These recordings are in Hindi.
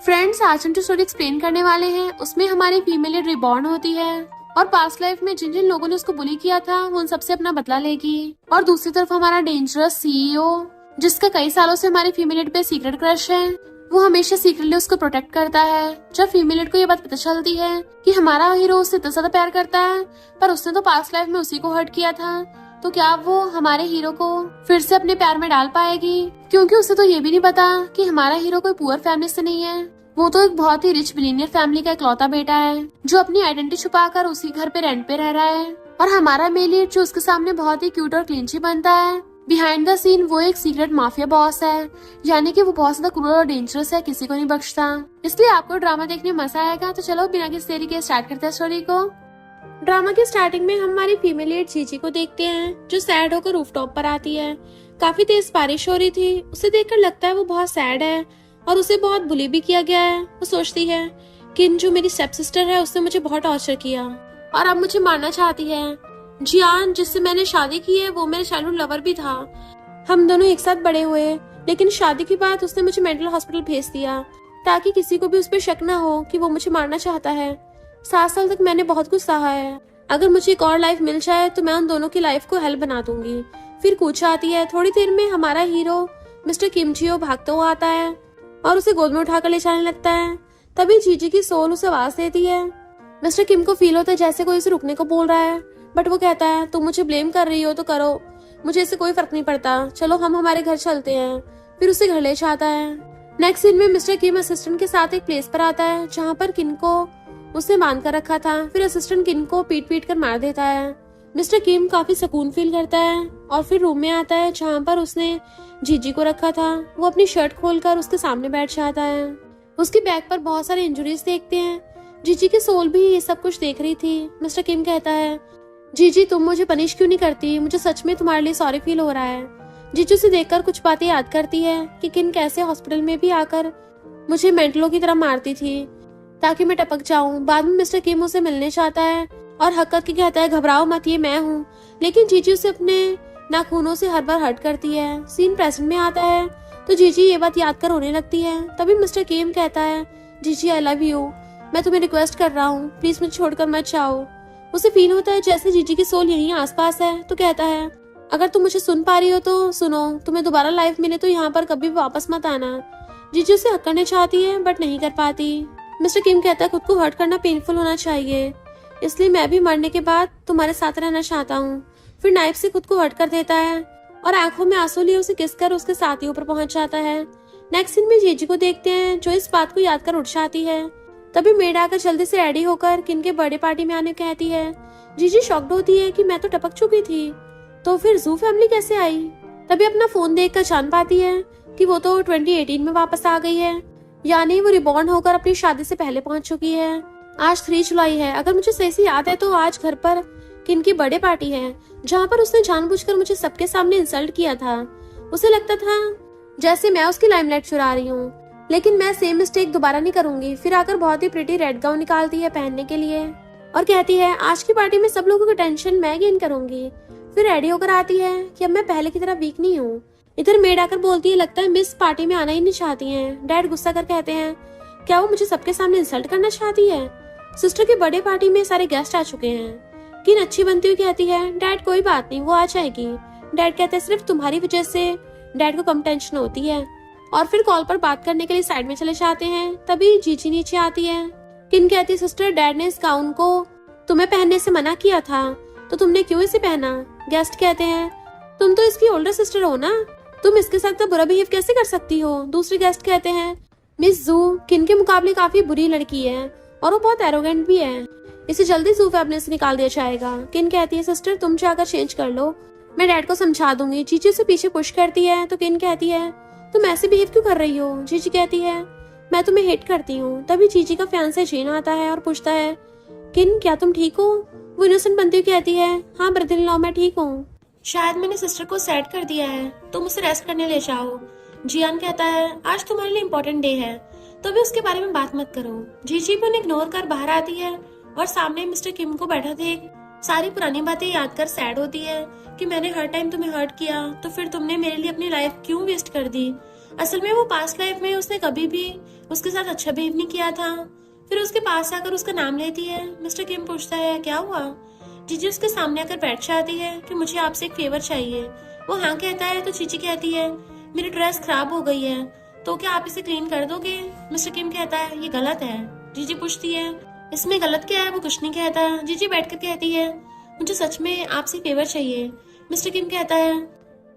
फ्रेंड्स, आज हम जो स्टोरी एक्सप्लेन करने वाले हैं उसमें हमारी फीमेल लीड रिबॉर्न होती है और पास्ट लाइफ में जिन जिन लोगों ने उसको बुली किया था वो उन सबसे अपना बदला लेगी। और दूसरी तरफ हमारा डेंजरस सीईओ, जिसका कई सालों से हमारी फीमेल लीड पे सीक्रेट क्रश है, वो हमेशा सीक्रेटली उसको प्रोटेक्ट करता है। जब फीमेल लीड को ये बात पता चलती है कि हमारा हीरो उससे इतना ज्यादा प्यार करता है पर उसने तो पास्ट लाइफ में उसी को हर्ट किया था, तो क्या वो हमारे हीरो को फिर से अपने प्यार में डाल पाएगी? क्योंकि उसे तो ये भी नहीं पता कि हमारा हीरो कोई पुअर फैमिली से नहीं है, वो तो एक बहुत ही रिच बिलियनियर फैमिली का इकलौता बेटा है जो अपनी आइडेंटिटी छुपाकर उसी घर पे रेंट पे रह रहा है। और हमारा मेल लीड जो उसके सामने बहुत ही क्यूट और क्लीनची बनता है, बिहाइंड द सीन वो एक सीक्रेट माफिया बॉस है, यानी कि वो बहुत ज्यादा क्रूर और डेंजरस है, किसी को नहीं बख्शता। इसलिए आपको ड्रामा देखने में मजा आएगा। तो चलो बिना किसी देरी के स्टार्ट करते हैं स्टोरी को। ड्रामा की स्टार्टिंग में हम हमारी फीमेल लीड जीजी को देखते हैं जो सैड होकर रूफटॉप पर आती है। काफी तेज बारिश हो रही थी, उसे देखकर लगता है वो बहुत सैड है और उसे बहुत बुली भी किया गया है। वो सोचती है कि जो मेरी स्टेप सिस्टर है उसने मुझे बहुत टॉर्चर किया और अब मुझे मारना चाहती है। जियान, जिससे मैंने शादी की है, वो मेरे चाइल्डहुड लवर भी था। हम दोनों एक साथ बड़े हुए, लेकिन शादी के बाद उसने मुझे मेंटल हॉस्पिटल भेज दिया ताकि किसी को भी उस पर शक न हो कि वो मुझे मारना चाहता है। 7 साल तक मैंने बहुत कुछ सहा है। अगर मुझे एक और लाइफ मिल जाए तो मैं उन दोनों की लाइफ को हेल बना दूंगी। फिर कूच आती है। थोड़ी देर में हमारा हीरो मिस्टर किम जियो भागता हुआ आता है और उसे गोद में उठाकर ले जाने लगता है। तभी जीजी की सोल उसे आवाज देती है। मिस्टर किम को फील होता है जैसे कोई उसे रुकने को बोल रहा है, बट वो कहता है तुम मुझे ब्लेम कर रही हो तो करो, मुझे इससे कोई फर्क नहीं पड़ता, चलो हम हमारे घर चलते हैं। फिर उसे घर ले जाता है। नेक्स्ट सीन में मिस्टर किम असिस्टेंट के साथ एक प्लेस पर आता है जहाँ पर किन को उसने बांध कर रखा था। फिर असिस्टेंट किन को पीट पीट कर मार देता है। मिस्टर किम काफी सुकून फील करता है और फिर रूम में आता है जहाँ पर उसने जीजी को रखा था। वो अपनी शर्ट खोलकर उसके सामने बैठ जाता है। उसकी बैक पर बहुत सारे इंजुरीज देखते हैं। जीजी की सोल भी ये सब कुछ देख रही थी। मिस्टर किम कहता है जीजी तुम मुझे पनिश क्यों नहीं करती, मुझे सच में तुम्हारे लिए सॉरी फील हो रहा है। जीजी उसे देखकर कुछ बातें याद करती है कि किन कैसे हॉस्पिटल में भी आकर मुझे मेंटलों की तरह मारती थी ताकि मैं टपक जाऊं। बाद में मिस्टर किम उसे मिलने चाहता है और हक करके कहता है घबराओ मत, ये मैं हूँ। लेकिन जीजी उसे अपने नाखूनों से हर बार हर्ट करती है। सीन प्रेजेंट में आता है तो जीजी ये बात याद कर रोने लगती है। तभी मिस्टर किम कहता है जीजी आई लव यू, मैं तुम्हें रिक्वेस्ट कर रहा हूँ, प्लीज मुझे छोड़कर मत जाओ। उसे फील होता है जैसे जीजी की सोल यहीं आसपास है, तो कहता है अगर तुम मुझे सुन पा रही हो तो सुनो, तुम्हें दोबारा लाइफ मिले तो यहाँ पर कभी भी वापस मत आना। जीजी उसे हक करने चाहती है बट नहीं कर पाती। मिस्टर किम कहता है खुद को हर्ट करना पेनफुल होना चाहिए, इसलिए मैं भी मरने के बाद तुम्हारे साथ रहना चाहता हूँ। फिर नाइफ से खुद को हर्ट कर देता है और आंखों में आंसू लिए उसे किस कर उसके साथियों पर पहुंच जाता है। नेक्स्ट सीन में जीजी को देखते हैं जो इस बात को याद कर उठ जाती है। तभी मेड आकर जल्दी से रेडी होकर किन के बर्थडे पार्टी में आने कहती है। जीजी शॉक्ड होती है कि मैं तो टपक चुकी थी, तो फिर जू फैमिली कैसे आई? तभी अपना फोन देखकर जान पाती है कि वो तो 2018 में वापस आ गई है, यानी वो रिबॉर्न होकर अपनी शादी से पहले पहुंच चुकी है। आज 3 जुलाई है, अगर मुझे सही से याद है तो आज घर पर किन की बर्थडे पार्टी है जहाँ पर उसने जानबूझकर मुझे सबके सामने इंसल्ट किया था। उसे लगता था जैसे मैं उसकी लाइमलाइट चुरा रही हूँ, लेकिन मैं सेम मिस्टेक दोबारा नहीं करूंगी। फिर आकर बहुत ही प्रिटी रेड गाउन निकालती है पहनने के लिए और कहती है आज की पार्टी में सब लोगों की टेंशन मैं गेन करूंगी। फिर रेडी होकर आती है कि अब मैं पहले की तरह वीक नहीं हूँ। इधर मेड आकर बोलती है लगता है मिस पार्टी में आना ही नहीं चाहती हैं। डैड गुस्सा कर कहते हैं क्या वो मुझे सबके सामने इंसल्ट करना चाहती है? सिस्टर की बर्थडे पार्टी में सारे गेस्ट आ चुके हैं। किन अच्छी बनती हुई कहती है डैड कोई बात नहीं, वो आ जाएगी। डैड कहते हैं सिर्फ तुम्हारी वजह से डैड को कम टेंशन होती है, और फिर कॉल पर बात करने के लिए साइड में चले जाते हैं। तभी जीजी नीचे आती है। किन कहती सिस्टर डैड ने इस गाउन को तुम्हें पहनने से मना किया था, तो तुमने क्यों इसे पहना? गेस्ट कहते हैं तुम तो इसकी ओल्डर सिस्टर हो ना, तुम इसके साथ तो बुरा बिहेव कैसे कर सकती हो? दूसरे गेस्ट कहते हैं मिस जू किन के मुकाबले काफी बुरी लड़की है और वो बहुत एरोगेंट भी है, इसे जल्दी जू फैमिली से निकाल दिया जाएगा। किन कहती है सिस्टर तुम जाकर चेंज कर लो, मैं डैड को समझा दूंगी। जीजी उसे पीछे पुश करती है तो किन कहती है तुम ऐसे बिहेव क्यों कर रही हो? जीजी कहती है मैं तुम्हें हेट करती हूँ। तभी जीजी का फियांसे जीन आता है और पूछता है किन क्या तुम ठीक हो? वो इनोसेंट बनती हुई कहती है हाँ ब्रदर इन लॉ मैं ठीक हूँ, शायद मैंने सिस्टर को सैड कर दिया है, तुम उसे रेस्ट करने ले जाओ। जियान कहता है आज तुम्हारे लिए इम्पोर्टेंट डे है, तो भी उसके बारे में बात मत करो। जीजी भी उन्हें इग्नोर कर बाहर आती है और सामने मिस्टर किम को बैठा देख सारी पुरानी बातें याद कर सैड होती है कि मैंने हर टाइम तुम्हें हर्ट किया, तो फिर तुमने मेरे लिए अपनी लाइफ क्यों वेस्ट कर दी? असल में वो पास्ट लाइफ में उसने कभी भी उसके साथ अच्छा बिहेव नहीं किया था। फिर उसके पास आकर उसका नाम लेती है। मिस्टर किम पूछता है क्या हुआ। जीजी उसके सामने आकर बैठ जाती है कि मुझे आपसे एक फेवर चाहिए। वो हाँ कहता है तो चीची कहती है मेरी ड्रेस खराब हो गई है, तो क्या आप इसे क्लीन कर दोगे। मिस्टर किम कहता है ये गलत है। जीजी पूछती है इसमें गलत क्या है। वो कुछ नहीं कहता। जीजी बैठकर कहती है मुझे सच में आपसे फेवर चाहिए। मिस्टर किम कहता है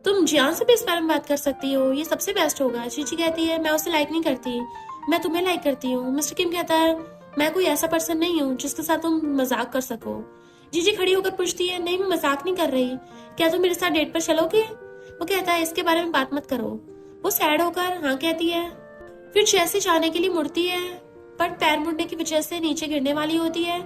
तुम जियान से भी इस बारे में बात कर सकती हो, ये सबसे बेस्ट होगा। जीजी कहती है मैं उसे लाइक नहीं करती, मैं तुम्हें लाइक करती हूँ। मिस्टर किम कहता है मैं कोई ऐसा पर्सन नहीं हूँ जिसके साथ तुम मजाक कर सको। जीजी खड़ी होकर पूछती है नहीं मैं मजाक नहीं कर रही, क्या तुम मेरे साथ डेट पर चलोगे। वो कहता है इसके बारे में बात मत करो। वो सैड होकर हाँ कहती है। फिर जैसे जाने के लिए मुड़ती है पर पैर मुड़ने की वजह से नीचे गिरने वाली होती है।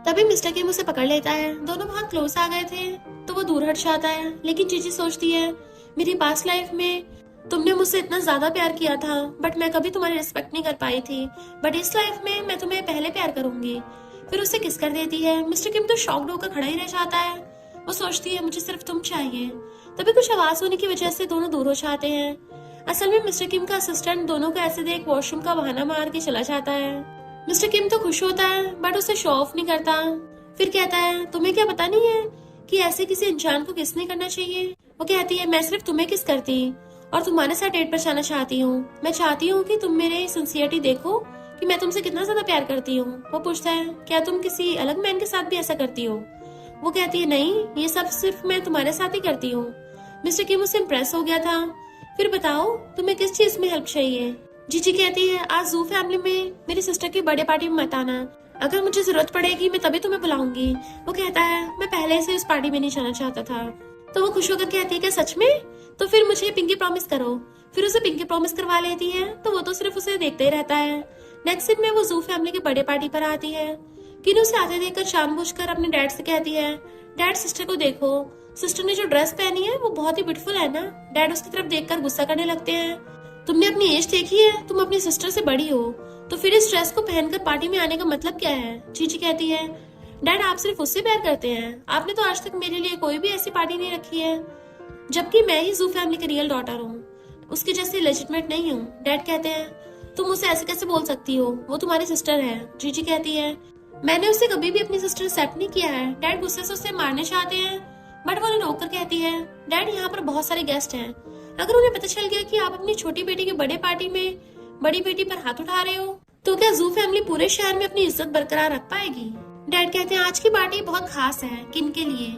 तभी मिस्टर किम उसे पकड़ लेता है। दोनों बहुत क्लोज आ गए थे तो वो दूर हट जाता है। लेकिन जीजी सोचती है मेरी पास्ट लाइफ में तुमने मुझसे इतना ज्यादा प्यार किया था बट मैं कभी तुम्हारी रिस्पेक्ट नहीं कर पाई थी, बट इस लाइफ में मैं तुम्हें पहले प्यार करूंगी। फिर उसे किस कर देती है। मिस्टर किम तो शॉक्ड होकर खड़ा ही रह जाता है। वो सोचती है मुझे सिर्फ तुम चाहिए। तभी कुछ आवाज होने की वजह से दोनों दूर हो जाते हैं। असल में मिस्टर किम का असिस्टेंट दोनों को ऐसे देख वॉशरूम का बहाना मार के चला जाता है। मिस्टर किम तो खुश होता है बट उसे शो ऑफ नहीं करता। फिर कहता है तुम्हें क्या पता नहीं है कि ऐसे किसी इंसान को किस नहीं करना चाहिए। वो कहती है मैं सिर्फ तुम्हें किस करती और तुम्हारे साथ डेट पर जाना चाहती हूँ। मैं चाहती हूँ कि तुम मेरे सिंसियरिटी देखो कि मैं तुमसे कितना ज्यादा प्यार करती हूँ। वो पूछता है क्या तुम किसी अलग मैन के साथ भी ऐसा करती हो। वो कहती है नहीं, ये सब सिर्फ मैं तुम्हारे साथ ही करती हूँ। मिस्टर किम उससे इम्प्रेस हो गया था। फिर बताओ तुम्हें किस चीज में हेल्प चाहिए। जीजी कहती है आज जू फैमिली में मेरी सिस्टर की बर्थडे पार्टी में मत आना, अगर मुझे जरूरत पड़ेगी मैं तभी तुम्हें बुलाऊंगी। वो कहता है मैं पहले से उस पार्टी में नहीं जाना चाहता था। तो वो खुश होकर कहती है क्या सच में, तो फिर मुझे पिंकी प्रॉमिस करो। फिर उसे पिंकी प्रॉमिस करवा लेती है तो वो तो सिर्फ उसे देखते ही रहता है। नेक्स्ट दिन में वो जू फैमिली के बर्थडे पार्टी पर आती है। किनू उसे आते देखकर जानबूझकर अपने डैड से कहती है डैड सिस्टर को देखो, सिस्टर ने जो ड्रेस पहनी है वो बहुत ही ब्यूटीफुल है ना। डैड उसकी तरफ देखकर गुस्सा करने लगते हैं। तुमने अपनी एज देखी है, तुम अपनी सिस्टर से बड़ी हो, तो फिर इस ड्रेस को पहनकर पार्टी में आने का मतलब क्या है। जीजी कहती है डैड आप सिर्फ उससे प्यार करते हैं, आपने तो आज तक मेरे लिए कोई भी ऐसी पार्टी नहीं रखी है, जबकि मैं ही जू फैमिली की रियल डॉटर हूँ, उसकी जैसी लेजिटमेट नहीं हूँ। डैड कहते हैं तुम उसे ऐसे कैसे बोल सकती हो, वो तुम्हारी सिस्टर है। जीजी कहती है मैंने उसे कभी भी अपनी सिस्टर एक्सेप्ट नहीं किया है। डैड गुस्से से उसे मारने चाहते हैं बट वो उन्हें रोककर कहती है डैड यहाँ पर बहुत सारे गेस्ट हैं, अगर उन्हें पता चल गया कि आप अपनी छोटी बेटी की बर्थडे पार्टी में बड़ी बेटी पर हाथ उठा रहे हो तो क्या जू फैमिली पूरे शहर में अपनी इज्जत बरकरार रख पाएगी। डैड कहते हैं आज की पार्टी बहुत खास है किन के लिए,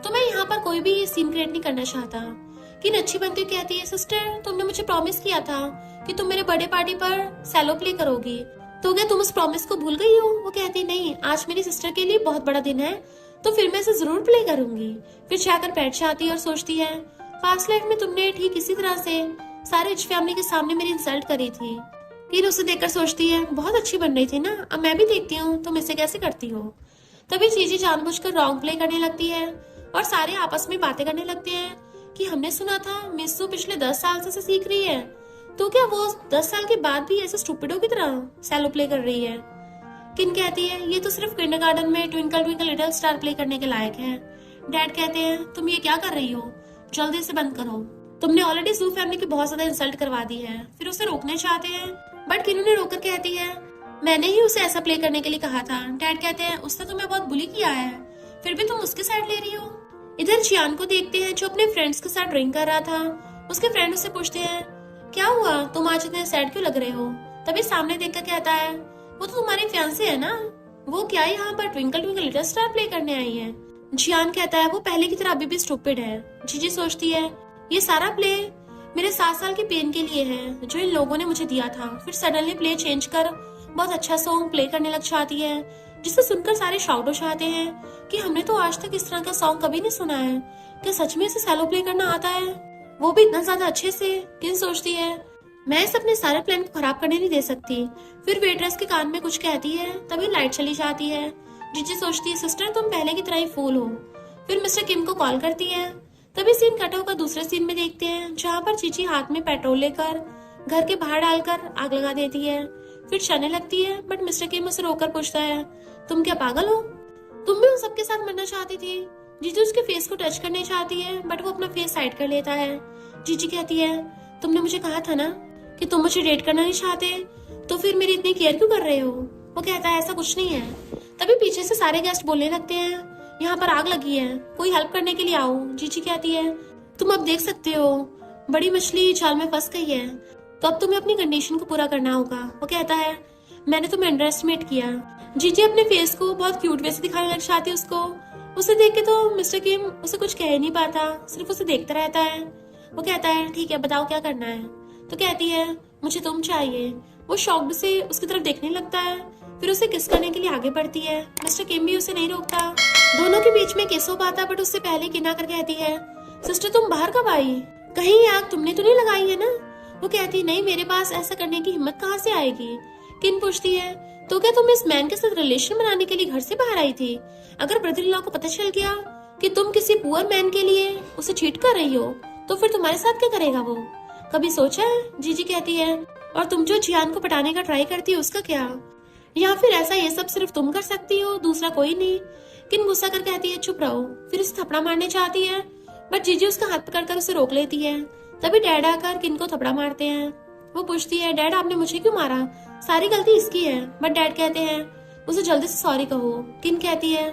तो मैं यहाँ पर कोई भी सीन क्रिएट नहीं करना चाहता। किन अच्छी बनती कहती है सिस्टर तुमने मुझे प्रॉमिस किया था कि तुम मेरे बर्थडे पार्टी पर सेलो प्ले करोगी, तो क्या तुम उस प्रॉमिस को भूल गई हो। वो कहती नहीं, आज मेरी सिस्टर के लिए बहुत बड़ा दिन है तो फिर मैं इसे जरूर प्ले करूंगी। फिर जाकर बैठ जाती है और सोचती है पास्ट लाइफ में तुमने ठीक इसी तरह से सारे रिच फैमिली के सामने मेरी इंसल्ट करी थी। किन उसे देखकर सोचती है बहुत अच्छी बन रही थी ना, अब मैं भी देखती हूँ तुम इसे कैसे करती हो। तभी चीजी जानबूझकर रॉन्ग प्ले करने लगती है और सारे आपस में बातें करने लगते हैं कि हमने सुना था मिस्सू पिछले 10 साल से सीख रही है, तो क्या वो 10 साल के बाद भी ऐसे स्टूपिडो की तरह सेलो प्ले कर रही है। किन कहती है ये तो सिर्फ किंडरगार्टन में twinkle twinkle little star play करने के लायक है। डैड कहते हैं तुम ये क्या कर रही हो, जल्दी से बंद करो, तुमने ऑलरेडी जू फैमिली की बहुत ज्यादा इंसल्ट करवा दी है। फिर उसे रोकने चाहते हैं बट किनू ने रोककर कहती है मैंने ही उसे ऐसा प्ले करने के लिए कहा था। डैड कहते हैं उसने तुम्हें बहुत बुली किया है, फिर भी तुम उसके साइड ले रही हो। इधर जियान को देखते हैं जो अपने फ्रेंड्स के साथ ड्रिंक कर रहा था। उसके फ्रेंड उससे पूछते हैं क्या हुआ, तुम आज इतने सैड क्यों लग रहे हो। तभी सामने देखकर कहता है वो तो तुम्हारी फियांसे है ना, वो क्या यहाँ पर twinkle twinkle little star play करने आई है। जियान कहता है वो पहले की तरह अभी भी स्टूपिड है। जीजी सोचती है ये सारा प्ले मेरे 7 साल के पेन के लिए है जो इन लोगों ने मुझे दिया था। फिर सडनली प्ले चेंज कर बहुत अच्छा सॉन्ग प्ले करने लग जाती है जिसे सुनकर सारे शाउट हो जाते हैं कि हमने तो आज तक इस तरह का सॉन्ग कभी नहीं सुना है, क्या सच में इसे सेलो प्ले करना आता है, वो भी इतना ज्यादा अच्छे से। किन सोचती है मैं इस अपने सारे प्लान को खराब करने नहीं दे सकती। फिर वेट्रेस के कान में कुछ कहती है तभी लाइट चली जाती है। जीजी सोचती है सिस्टर तुम पहले की तरह ही फूल हो। फिर मिस्टर किम को कॉल करती है। तभी सीन कट होकर दूसरे सीन में देखते हैं जहाँ पर चीची हाथ में पेट्रोल लेकर घर के बाहर डालकर आग लगा देती है। फिर चलने लगती है बट मिस्टर किम उसे रोककर पूछता है तुम क्या पागल हो, तुम भी उन सबके साथ मरना चाहती थी। जीजी उसके फेस को टच करने चाहती है बट वो अपना फेस साइड कर लेता है। जीजी कहती है तुमने मुझे कहा था ना कि तुम मुझे डेट करना नहीं चाहते तो फिर मेरी इतनी केयर क्यों कर रहे हो। वो कहता है ऐसा कुछ नहीं है। तभी पीछे से सारे गेस्ट बोलने लगते हैं, यहाँ पर आग लगी है, कोई हेल्प करने के लिए आओ। जीजी कहती है तुम अब देख सकते हो, बड़ी मछली जाल में फंस गई है, तो अब तुम्हें अपनी कंडीशन को पूरा करना होगा। वो कहता है मैंने तुम्हें अंडर एस्टिमेट किया। जीजी अपने फेस को बहुत क्यूट वे से दिखाने लग जाती है उसको। उसे देख के तो मिस्टर किम उसे कुछ कह नहीं पाता, सिर्फ उसे देखता रहता है। वो कहता है ठीक है बताओ क्या करना है। तो कहती है मुझे तुम चाहिए। वो शॉक्ड से उसकी तरफ देखने लगता है, फिर उसे किस करने के लिए आगे बढ़ती है। मिस्टर किम भी उसे नहीं रोकता। दोनों के बीच में किस हो पाता, बट उससे पहले किना कर कहती है सिस्टर तुम बाहर कब आई, कहीं ये आग तुमने तो नहीं लगाई है ना। वो कहती नहीं मेरे पास ऐसा करने की हिम्मत कहाँ से आएगी। किन पूछती है तो क्या तुम इस मैन के साथ रिलेशन बनाने के लिए घर से बाहर आई थी। अगर ब्रदर इन लॉ को पता चल गया कि तुम किसी पुअर मैन के लिए उसे चीट कर रही हो तो फिर तुम्हारे साथ क्या करेगा वो, कभी सोचा है। जीजी कहती है और तुम जो जियान को पटाने का ट्राई करती हो उसका क्या, या फिर ऐसा ये सब सिर्फ तुम कर सकती हो दूसरा कोई नहीं। किन गुस्सा कर कहती है चुप रहो, फिर उसे थपड़ा मारने चाहती है, बट जीजी उसका हाथ पकड़कर उसे रोक लेती है। तभी डैड आकर किन को थपड़ा मारते हैं। वो पूछती है डैड आपने मुझे क्यों मारा, सारी गलती इसकी है। बट डैड कहते हैं उसे जल्दी से सॉरी कहो। किन कहती है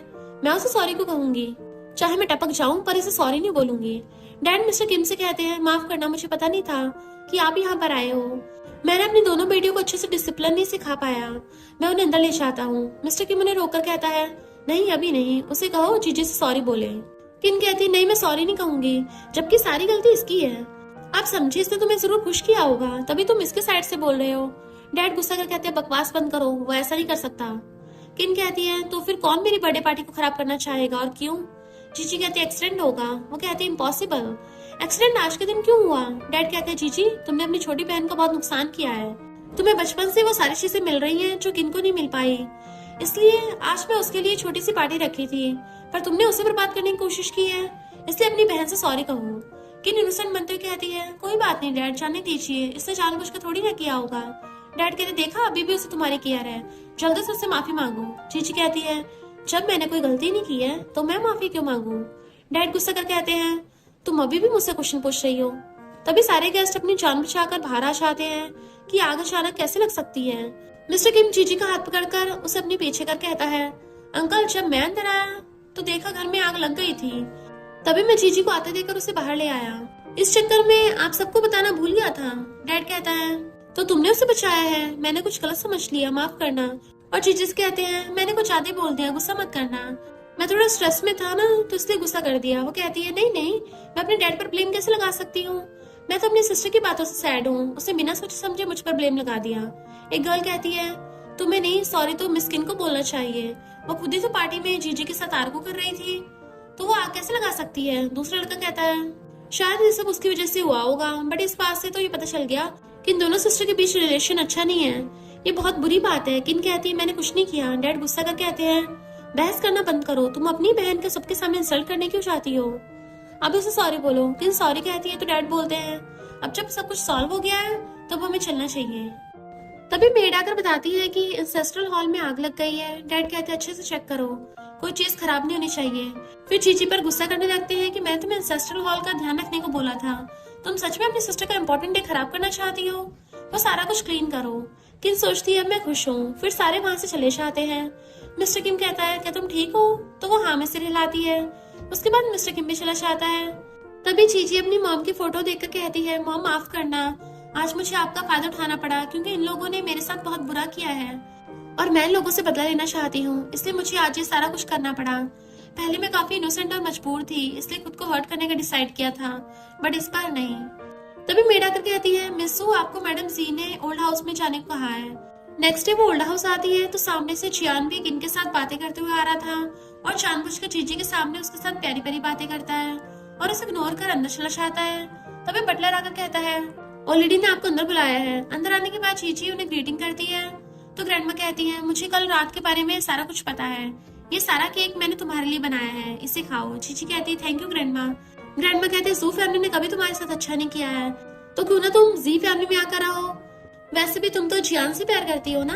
मैं उसे सॉरी क्यों कहूंगी, चाहे मैं टपक जाऊं पर इसे सॉरी नहीं बोलूंगी। डैड मिस्टर किम से कहते हैं माफ करना, मुझे पता नहीं था कि आप यहाँ पर आए हो, मैंने अपनी दोनों बेटियों को अच्छे से डिसिप्लिन नहीं सिखा पाया, मैं उन्हें अंदर ले जाता हूँ। मिस्टर किम उन्हें रोककर कहता है नहीं अभी नहीं, उसे कहो जीजी से सॉरी बोले। किन कहती है नहीं मैं सॉरी नहीं कहूंगी, जबकि सारी गलती इसकी है। आप समझे इसने तुम्हें जरूर खुश किया होगा, तभी तुम इसके साइड से बोल रहे हो। डैड गुस्सा कर कहते हैं बकवास बंद करो, वो ऐसा नहीं कर सकता। किन कहती है तो फिर कौन मेरी बर्थडे पार्टी को खराब करना चाहेगा और क्यों। जीजी कहती है एक्सीडेंट होगा। वो कहती है इम्पॉसिबल, एक्सीडेंट आज के दिन क्यों हुआ। डैड कहते हैं जीजी तुमने अपनी छोटी बहन का बहुत नुकसान किया है, तुम्हें बचपन से वो सारी चीजें मिल रही हैं जो किन को नहीं मिल पाई, इसलिए आज मैं उसके लिए छोटी सी पार्टी रखी थी, पर तुमने उसे बर्बाद करने की कोशिश की है, इसलिए अपनी बहन से सॉरी कहो। किन इनोसेंट बनते हुए कहती है कोई बात नहीं डैड, जाने दीजिए, इससे जानबूझकर थोड़ी ना किया होगा। डैड कहते देखा अभी भी उसे तुम्हारी केयर है, जल्दी से उससे माफी मांगो। जीजी कहती है जब मैंने कोई गलती नहीं की है तो मैं माफी क्यों मांगू। डैड गुस्सा कर कहते हैं तुम अभी भी मुझसे क्वेश्चन पूछ रही हो। तभी सारे गेस्ट अपनी जान बचाकर बाहर आ जाते हैं कि आग अचानक कैसे लग सकती है। मिस्टर किम जीजी का हाथ पकड़कर उसे अपने पीछे कर कहता है अंकल जब मैं अंदर आया तो देखा घर में आग लग गई थी, तभी मैं जीजी को आते देखकर उसे बाहर ले आया, इस चक्कर में आप सबको बताना भूल गया था। डैड कहता है तो तुमने उसे बचाया है, मैंने कुछ गलत समझ लिया, माफ करना। और जीजी कहते हैं मैंने कुछ ज्यादा बोल दिया, गुस्सा मत करना, मैं थोड़ा स्ट्रेस में था ना तो इसलिए गुस्सा कर दिया। वो कहती है नहीं नहीं, मैं अपने डैड पर ब्लेम कैसे लगा सकती हूँ, मैं तो अपनी सिस्टर की बातों से सैड हूँ, उसने बिना सोचे समझे मुझ पर ब्लेम लगा दिया। एक गर्ल कहती है तुम्हें नहीं सॉरी तो मिस किन को बोलना चाहिए, वो खुद ही तो पार्टी में जीजी के साथ आर्गू कर रही थी, तो वो आग कैसे लगा सकती है। दूसरा लड़का कहता है शायद ये सब उसकी वजह से हुआ होगा, बट इस बात से तो ये पता चल गया कि इन दोनों सिस्टर के बीच रिलेशन अच्छा नहीं है, ये बहुत बुरी बात है। किन कहती है मैंने कुछ नहीं किया। डैड गुस्सा कर कहते हैं बहस करना बंद करो, तुम अपनी बहन को सबके सामने इंसल्ट करने क्यों चाहती हो, अब उसे सॉरी बोलो। किन सॉरी कहती है तो डैड बोलते हैं अब जब सब कुछ सॉल्व हो गया है तो अब हमें चलना चाहिए। तभी मेड आकर बताती है कि इंसेस्ट्रल हॉल में आग लग गई है। डैड कहते हैं अच्छे से चेक करो, कोई चीज खराब नहीं होनी चाहिए। फिर जीजी पर गुस्सा करने लगते हैं कि मैंने तुम्हें इंसेस्ट्रल हॉल का ध्यान रखने को बोला था, तुम सच में अपनी सिस्टर का इम्पोर्टेंट डे खराब करना चाहती हो, वो सारा कुछ क्लीन करो। किन सोचती है अब मैं खुश हूँ, फिर सारे वहां से चले जाते हैं। मिस्टर किम कहता है क्या तुम ठीक हो, तो वो हाँ में सिर हिलाती है। उसके बाद मिस्टर किम भी चला जाता है। तभी जीजी अपनी मॉम की फोटो देखकर कहती है मॉम माफ करना, आज मुझे आपका फायदा उठाना पड़ा क्योंकि इन लोगों ने मेरे साथ बहुत बुरा किया है और मैं इन लोगों से बदला लेना चाहती हूँ, इसलिए मुझे आज ये सारा कुछ करना पड़ा। पहले मैं काफी इनोसेंट और मजबूर थी, इसलिए खुद को हर्ट करने का डिसाइड किया था, बट इस बार नहीं। तभी मेड आकर कहती है मिसू आपको मैडम जी ने ओल्ड हाउस में जाने को कहा है। नेक्स्ट डे वो ओल्ड हाउस आती है तो सामने से जियान भी किन के साथ बातें करते हुए आ रहा था और जानबूझकर जीजी के सामने उसके साथ प्यारी प्यारी बातें करता है और उसे इग्नोर कर अंदर चला जाता है। तभी बटलर आकर कहता है ऑलरेडी ने आपको अंदर बुलाया है। अंदर आने के बाद जीजी उन्हें ग्रीटिंग करती है तो ग्रैंडमा कहती है मुझे कल रात के बारे में सारा कुछ पता है, ये सारा केक मैंने तुम्हारे लिए बनाया है, इसे खाओ। जीजी कहती है थैंक यू ग्रैंडमा। ग्रैंडमा कहते हैं जू फैमिली ने कभी तुम्हारे साथ अच्छा नहीं किया है, तो क्यों ना तुम जी फैमिली में आकर रहो, वैसे भी तुम तो जियान से प्यार करती हो ना,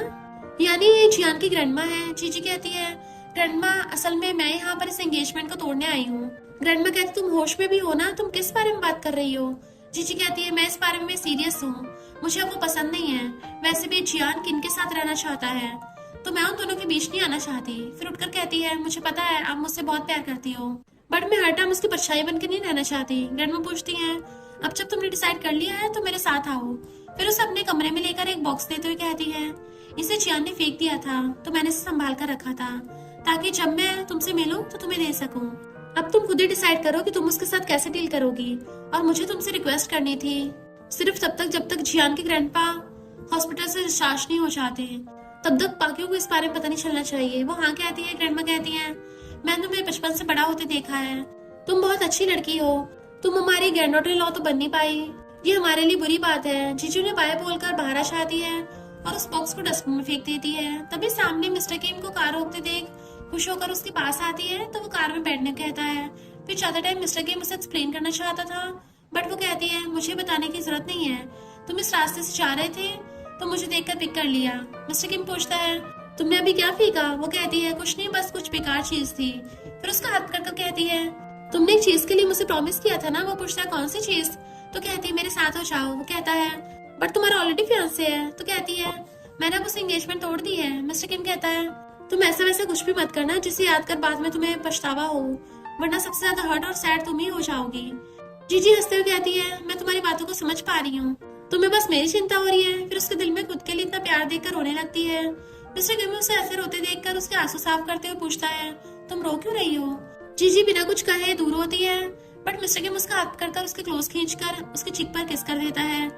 यानी ये जियान की ग्रैंडमा है। जीजी कहती है ग्रैंडमा असल में मैं यहाँ पर इस एंगेजमेंट को तोड़ने आई हूँ। ग्रैंडमा कहती तुम होश में भी हो ना, तुम किस बारे में बात कर रही हो। जीजी कहती है मैं इस बारे में सीरियस हूँ, मुझे अब वो पसंद नहीं है। वैसे भी जियान किन के साथ रहना चाहता है, तो मैं उन दोनों के बीच नहीं आना चाहती। फिर उठकर कहती है, मुझे पता है आप मुझसे बहुत प्यार करती हो, बट मैं हर टाइम उसकी परछाई बन के नहीं रहना चाहती। ग्रैंडमा पूछती हैं, अब जब तुमने डिसाइड कर लिया है तो मेरे साथ आओ। फिर उसे अपने कमरे में लेकर एक बॉक्स देते हुए कहती है, इसे जियान ने फेंक दिया था तो मैंने इसे संभाल कर रखा था, ताकि जब मैं तुमसे मिलूं तो तुम्हें दे सकूं। अब तुम खुद ही डिसाइड करो कि तुम उसके साथ कैसे डील करोगी। और मुझे तुमसे रिक्वेस्ट करनी थी, सिर्फ तब तक जब तक जियान के ग्रैंडपा हॉस्पिटल से डिस्चार्ज नहीं हो जाते, तब तक बाकियों को इस बारे में पता नहीं चलना चाहिए। वो हाँ कहती है। ग्रैंडमा कहती है, मैंने तुम्हें बचपन से बड़ा होते देखा है, तुम बहुत अच्छी लड़की हो, तुम हमारी ग्रैंड डॉटर इन लॉ तो बन नहीं पाई, ये हमारे लिए बुरी बात है। जीजू ने बाय बोलकर बाहर आ जाती है और उस बॉक्स को डस्टबिन में फेंक देती है। तभी सामने मिस्टर किम को कार रोकते देख खुश होकर उसके पास आती है, तो वो कार में बैठने कहता है। फिर ज्यादा टाइम मिस्टर किम उसे एक्सप्लेन करना चाहता था, बट वो कहती है, मुझे बताने की जरूरत नहीं है, तुम इस रास्ते से जा रहे थे तो मुझे देखकर पिक कर लिया। मिस्टर किम पूछता है, तुमने अभी क्या फेंका? वो कहती है, कुछ नहीं, बस कुछ बेकार चीज थी। फिर उसका हाथ पकड़कर कहती है, तुमने एक चीज के लिए मुझे प्रॉमिस किया था ना? वो पूछता है, कौन सी चीज? तो कहती है, मेरे साथ हो जाओ। वो कहता है, बट तुम्हारा ऑलरेडी फियांसे है। तो कहती है, मैंने अब उसे एंगेजमेंट तोड़ दी है। मिस्टर किम कहता है, तुम ऐसा वैसा कुछ भी मत करना जिसे याद कर बाद में तुम्हें पछतावा हो, वरना सबसे ज्यादा हर्ट और सैड तुम ही हो जाओगी। जीजी हंसते हुए कहती है, मैं तुम्हारी बातों को समझ पा रही हूँ, तुम्हें बस मेरी चिंता हो रही है। फिर उसके दिल में खुद के लिए इतना प्यार देखकर रोने लगती है। मिस्टर किम उसे ऐसे रोते देखकर उसके आंसू साफ करते हुए पूछता है, तुम रो क्यों रही हो? जीजी बिना कुछ कहे दूर होती है, बट मिस्टर किम उसका हाथ पकड़कर उसके क्लोज खींचकर उसके चिक पर किस कर देता है।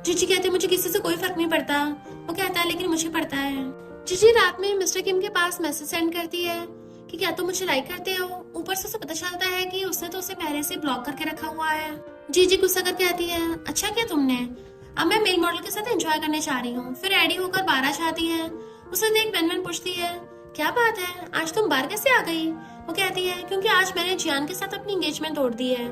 जीजी कहते, मुझे किसी से कोई फर्क नहीं पड़ता। वो कहता है, लेकिन मुझे पड़ता है। जीजी रात में मिस्टर किम के पास मैसेज सेंड करती है कि क्या तुम मुझे लाइक करते हो। ऊपर से उसे पता चलता है कि उसने तो उसे पहले से ब्लॉक करके रखा हुआ है। जीजी गुस्सा कर कहती है, अच्छा किया तुमने, अब मैं मेल मॉडल के साथ एंजॉय करने जा रही हूँ। फिर रेडी होकर बाहर आ जाती है। उसे देख वेन पूछती है, क्या बात है, आज तुम बाहर कैसे आ गई? वो कहती है, क्योंकि आज मैंने जियान के साथ अपनी एंगेजमेंट तोड़ दी है,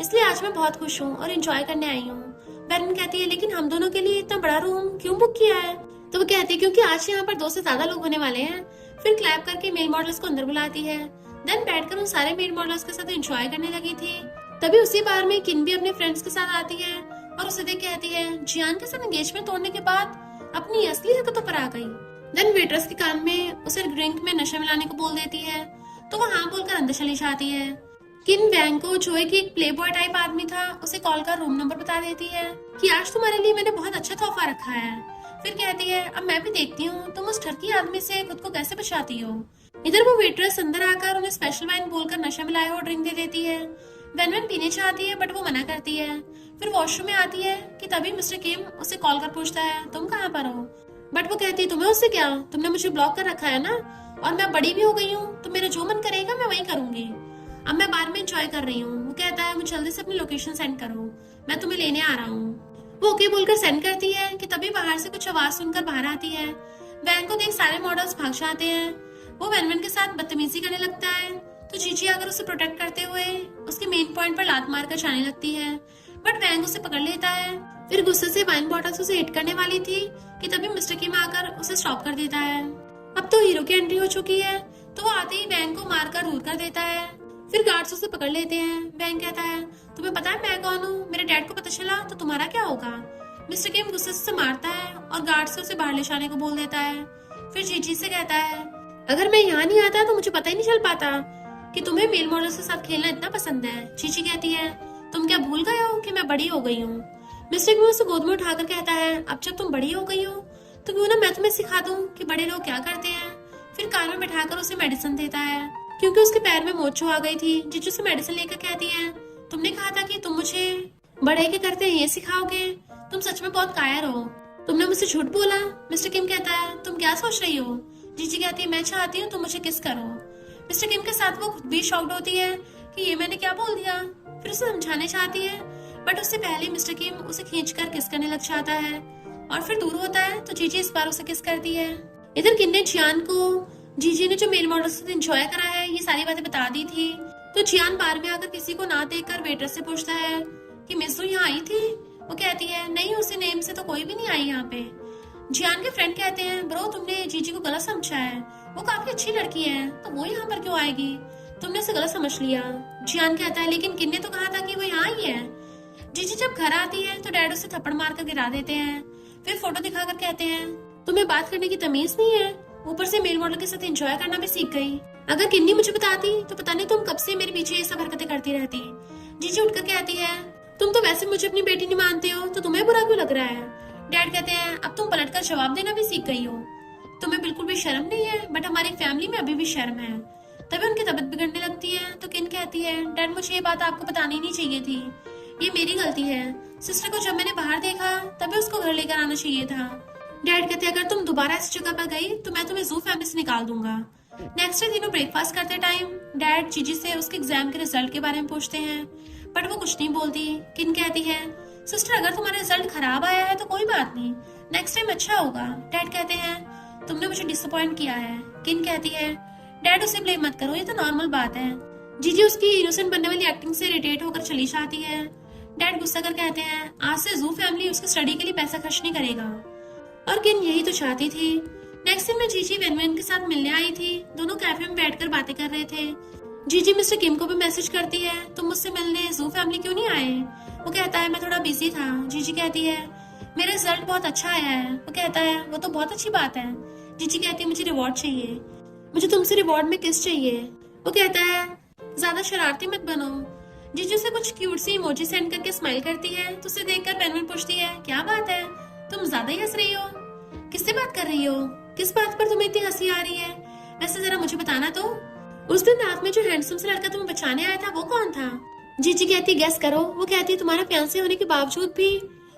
इसलिए आज मैं बहुत खुश हूँ और एंजॉय करने आई हूँ। वेन कहती है, लेकिन हम दोनों के लिए इतना बड़ा रूम क्यों बुक किया है? तो वो कहती है, क्योंकि आज यहाँ पर 2 से ज्यादा लोग होने वाले हैं। फिर क्लैप करके मेल मॉडल्स को अंदर बुलाती है। देन बैठकर उन सारे मेल मॉडल्स के साथ एंजॉय करने लगी थी। तभी उसी बार में किन भी अपने फ्रेंड्स के साथ आती है और उसे देख कहती है, जियान के साथ एंगेजमेंट तोड़ने के बाद अपनी असली हरकतों पर आ गई। देन वेटर्स के कान में उसे ड्रिंक में नशा मिलाने को बोल देती है, तो वो हाँ बोलकर अंदर चली जाती है। किन वैंग को जो एक प्ले बॉय टाइप आदमी था उसे कॉल कर रूम नंबर बता देती है कि आज तुम्हारे लिए मैंने बहुत अच्छा तोहफा रखा है। फिर कहती है, अब मैं भी देखती हूँ तुम उस ठरकी आदमी से खुद को कैसे बचाती हो। इधर वो वेट्रेस अंदर आकर उन्हें स्पेशल वाइन बोलकर नशा मिलाया हुआ ड्रिंक दे देती है। वेन पीने चाहती है बट वो मना करती है। फिर वॉशरूम में आती है कि तभी मिस्टर किम उसे कॉल कर पूछता है, तुम कहाँ पर हो? बट वो कहती है, तुम्हें उससे क्या, तुमने मुझे ब्लॉक कर रखा है ना, और मैं बड़ी भी हो गई हूँ तो मेरा जो मन करेगा मैं वही करूंगी। अब मैं बार में एंजॉय कर रही हूँ। वो कहता है, मुझे जल्दी से अपनी लोकेशन सेंड करो, मैं तुम्हें लेने आ रहा हूँ। वो ओके बोलकर सेंड करती है कि तभी बाहर से कुछ आवाज सुनकर बाहर आती है। वैन को देख सारे मॉडल्स भाग जाते हैं। वो वैन के साथ बदतमीजी करने लगता है, तो चीची आकर उसे प्रोटेक्ट करते हुए उसके मेन पॉइंट पर लात मारकर जाने लगती है, बट वैंग उसे पकड़ लेता है। फिर गुस्से से वाइन बॉटल्स उसे हिट करने वाली थी कि तभी मिस्टर किम आकर उसे स्टॉप कर देता है। अब तो हीरो की एंट्री हो चुकी है, तो वो आते ही वैंग को मारकर दूर कर देता है। फिर गार्ड्स उसे पकड़ लेते हैं। वैंग कहता है, तुम्हें पता है मैं कौन हूँ? मेरे डैड को पता चला तो तुम्हारा क्या होगा? मिस्टर किम गुस्से से मारता है और गार्ड से उसे बाहर ले जाने को बोल देता है। फिर चीची से कहता है, अगर मैं यहाँ नहीं आता तो मुझे पता ही नहीं चल पाता कि तुम्हें मेल मॉडल्स के साथ खेलना इतना पसंद है। चीची कहती है, तुम क्या भूल गए हो कि मैं बड़ी हो गई हूँ? मिस्टर किम उसे गोद में उठाकर कहता है, अब जब तुम बड़ी हो गई हो तो क्यों ना मैं तुम्हें सिखा दूं कि बड़े लोग क्या करते हैं। फिर कार में बैठाकर उसे मेडिसिन देता है, क्योंकि उसके पैर में मोचो आ गई थी। जीजू से मेडिसिन लेकर कहती है, तुमने कहा था कि तुम मुझे बड़े के करते ये सिखाओगे, तुम सच में बहुत कायर हो, तुमने मुझसे झूठ बोला। मिस्टर किम कहता है, तुम क्या सोच रही हो? जीजी कहती है, मैं चाहती हूँ तुम मुझे किस करो। मिस्टर किम के साथ वो खुद भी शॉक्ड होती है कि ये मैंने क्या बोल दिया। फिर उसे समझाने चाहती है, बट उससे पहले मिस्टर किम उसे खींचकर किस करने लग जाता है और फिर दूर होता है, तो जीजी इस बार उसे किस करती है। इधर किन ने जियान को जीजी ने जो मेल मॉडल से एंजॉय करा है ये सारी बातें बता दी थी, तो जियान बार में आकर किसी को ना देखकर वेटर से पूछता है कि मिस यहाँ आई थी? वो कहती है, नहीं, उसी नेम से तो कोई भी नहीं आई यहाँ पे। जियान के फ्रेंड कहते हैं, ब्रो तुमने जीजी को गलत समझा है, वो काफी अच्छी लड़की है, तो वो यहाँ पर क्यों आएगी? तुमने उसे गलत समझ लिया। जियान कहता है, लेकिन किन ने तो कहा था कि वो यहाँ आई है। जीजी जब घर आती है तो डैड उसे थप्पड़ मारकर गिरा देते हैं। फिर फोटो दिखा कर कहते हैं तुम्हें बात करने की तमीज नहीं है, ऊपर से मेल मॉडल के साथ एंजॉय करना भी सीख गई। अगर किन्नी मुझे बताती तो पता नहीं तुम कब से मेरे पीछे ये सब हरकतें करती रहती। जीजी उठकर कहती है तुम तो वैसे मुझे अपनी बेटी नहीं मानते हो, तो तुम्हें बुरा क्यों लग रहा है। डैड कहते हैं अब तुम पलटकर जवाब देना भी सीख गई हो, तुम्हें बिल्कुल भी शर्म नहीं है, बट हमारी फैमिली में अभी भी शर्म है। तभी उनकी तबीयत बिगड़ने लगती है तो किन कहती है डैड मुझे ये बात आपको बतानी नहीं चाहिए थी, ये मेरी गलती है। सिस्टर को जब मैंने बाहर देखा तभी उसको घर लेकर आना चाहिए था। डैड कहते अगर तुम दोबारा इस जगह पर गई तो मैं तुम्हें जू फैमिली से निकाल दूंगा। नेक्स्ट डे तीनों ब्रेकफास्ट करते टाइम डैड जीजी से उसके एग्जाम के रिजल्ट के बारे में पूछते हैं, बट वो कुछ नहीं बोलती। किन कहती है सिस्टर अगर तुम्हारा रिजल्ट खराब आया है तो कोई बात नहीं, नेक्स्ट टाइम अच्छा होगा। डैड कहते हैं तुमने मुझे डिसअपॉइंट किया है। किन कहती है डैड उसे ब्लेम मत करो, ये तो नॉर्मल बात है। जीजी उसकी इनोसेंट बनने वाली एक्टिंग से इरिटेट होकर चली जाती है। डैड गुस्सा कर कहते हैं आज से जू फैमिली उसकी स्टडी के लिए पैसा खर्च नहीं करेगा, और किन यही तो चाहती थी। नेक्स्ट दिन में जीजी वेनवेन के साथ मिलने आई थी, दोनों कैफे में बैठकर बातें कर रहे थे। जीजी मिस्टर किम को भी मैसेज करती है तुम मुझसे मिलने जू फैमिली क्यों नहीं आए। वो कहता है मैं थोड़ा बिजी था। जीजी कहती है मेरा रिजल्ट बहुत अच्छा आया है। वो कहता है वो तो बहुत अच्छी बात है। जीजी कहती है मुझे रिवॉर्ड चाहिए, मुझे तुमसे रिवॉर्ड में किस चाहिए। वो कहता है ज्यादा शरारती मत बनो। जीजी उसे कुछ क्यूट सी इमोजी सेंड करके स्माइल करती है तो उसे देखकर वेनवेन पूछती है क्या बात है, तुम ज्यादा ही हंस रही हो, किससे बात कर रही हो, किस बात पर तुम्हें इतनी हंसी आ रही है, वैसे जरा मुझे बताना तो। उस दिन रात में जो हैंडसम से लड़का तुम्हें बचाने आया था वो कौन था। जीजी कहती गेस करो। वो कहती है तुम्हारा फियांसे होने के बावजूद भी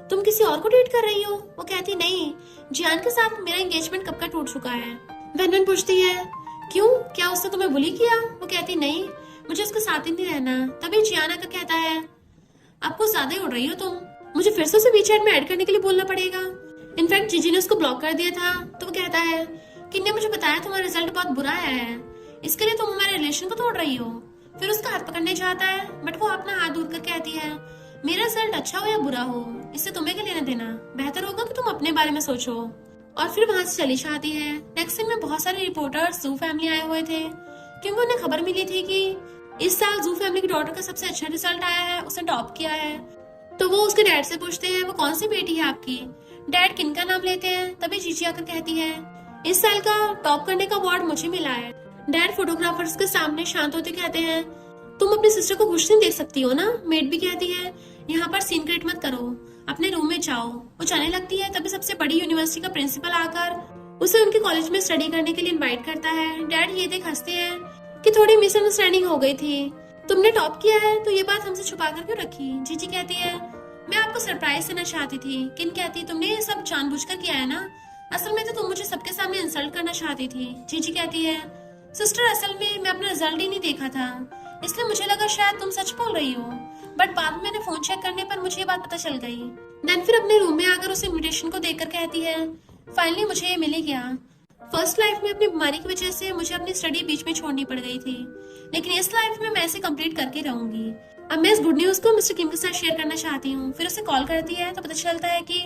तुम किसी और को डेट कर रही हो। वो कहती नहीं, जियान के साथ मेरा एंगेजमेंट कब का टूट चुका है। वेनवेन पूछती है क्यों, क्या उसने तुम्हें बुली किया। वो कहती नहीं, मुझे उसके साथ ही नहीं रहना। तभी जियान आकर कहता है आपको ज्यादा ही उड़ रही हो तुम, मुझे फिर से उसे वीचैट में ऐड करने के लिए बोलना पड़ेगा। इनफैक्ट जीजी ने उसको ब्लॉक कर दिया था। तो वो कहता है किन्ने मुझे बताया तुम्हारा रिजल्ट बहुत बुरा आया है, इसके लिए तुम हमारे रिलेशन को तोड़ रही हो। फिर उसका हाथ पकड़ने जाता है बट वो अपना हाथ दूर कर कहती है मेरा रिजल्ट अच्छा हो या बुरा हो इससे तुम्हें क्या लेना देना, बेहतर होगा कि तुम अपने बारे में सोचो। और फिर वहां से चली जाती है। नेक्स्ट दिन में बहुत सारे रिपोर्टर्स जू फैमिली आए हुए थे क्योंकि उन्हें खबर मिली थी कि इस साल जू फैमिली की डॉटर का सबसे अच्छा रिजल्ट आया है, उसने टॉप किया है। तो वो उसके डैड से पूछते हैं वो कौन सी बेटी है आपकी। डैड किन का नाम लेते हैं। तभी जीजी आकर कहती है इस साल का टॉप करने का अवार्ड मुझे मिला है। डैड फोटोग्राफर्स के सामने शांत होते कहते हैं तुम अपनी सिस्टर को खुश नहीं देख सकती हो ना। मेड भी कहती है यहाँ पर सीन क्रिएट मत करो, अपने रूम में जाओ। वो जाने लगती है तभी सबसे बड़ी यूनिवर्सिटी का प्रिंसिपल आकर उसे उनके कॉलेज में स्टडी करने के लिए इनवाइट करता है। डैड ये देख हंसते हैं कि थोड़ी मिसअंडरस्टैंडिंग हो गई थी, तुमने टॉप किया है तो ये बात हमसे छुपा कर क्यों रखी। जीजी कहती है मैं आपको सरप्राइज देना चाहती थी। किन कहती तुमने ये सब जानबूझकर किया है ना, असल में तो तुम मुझे सबके सामने इंसल्ट करना चाहती थी। जीजी कहती है सिस्टर असल में मैं अपना रिजल्ट ही नहीं देखा था, इसलिए मुझे लगा शायद तुम सच बोल रही हो, बट बाद में मैंने फोन चेक करने पर मुझे ये बात पता चल गई। देन फिर अपने रूम में आकर उस इन्विटेशन को देखकर कहती है फाइनली मुझे ये मिल ही गया। फर्स्ट लाइफ में अपनी बीमारी की वजह से मुझे अपनी स्टडी बीच में छोड़नी पड़ गई थी, लेकिन इस लाइफ में मैं इसे कंप्लीट करके रहूंगी। अब मैं इस गुड न्यूज को मिस्टर किम के साथ शेयर करना चाहती हूँ। फिर उसे कॉल करती है तो पता चलता है कि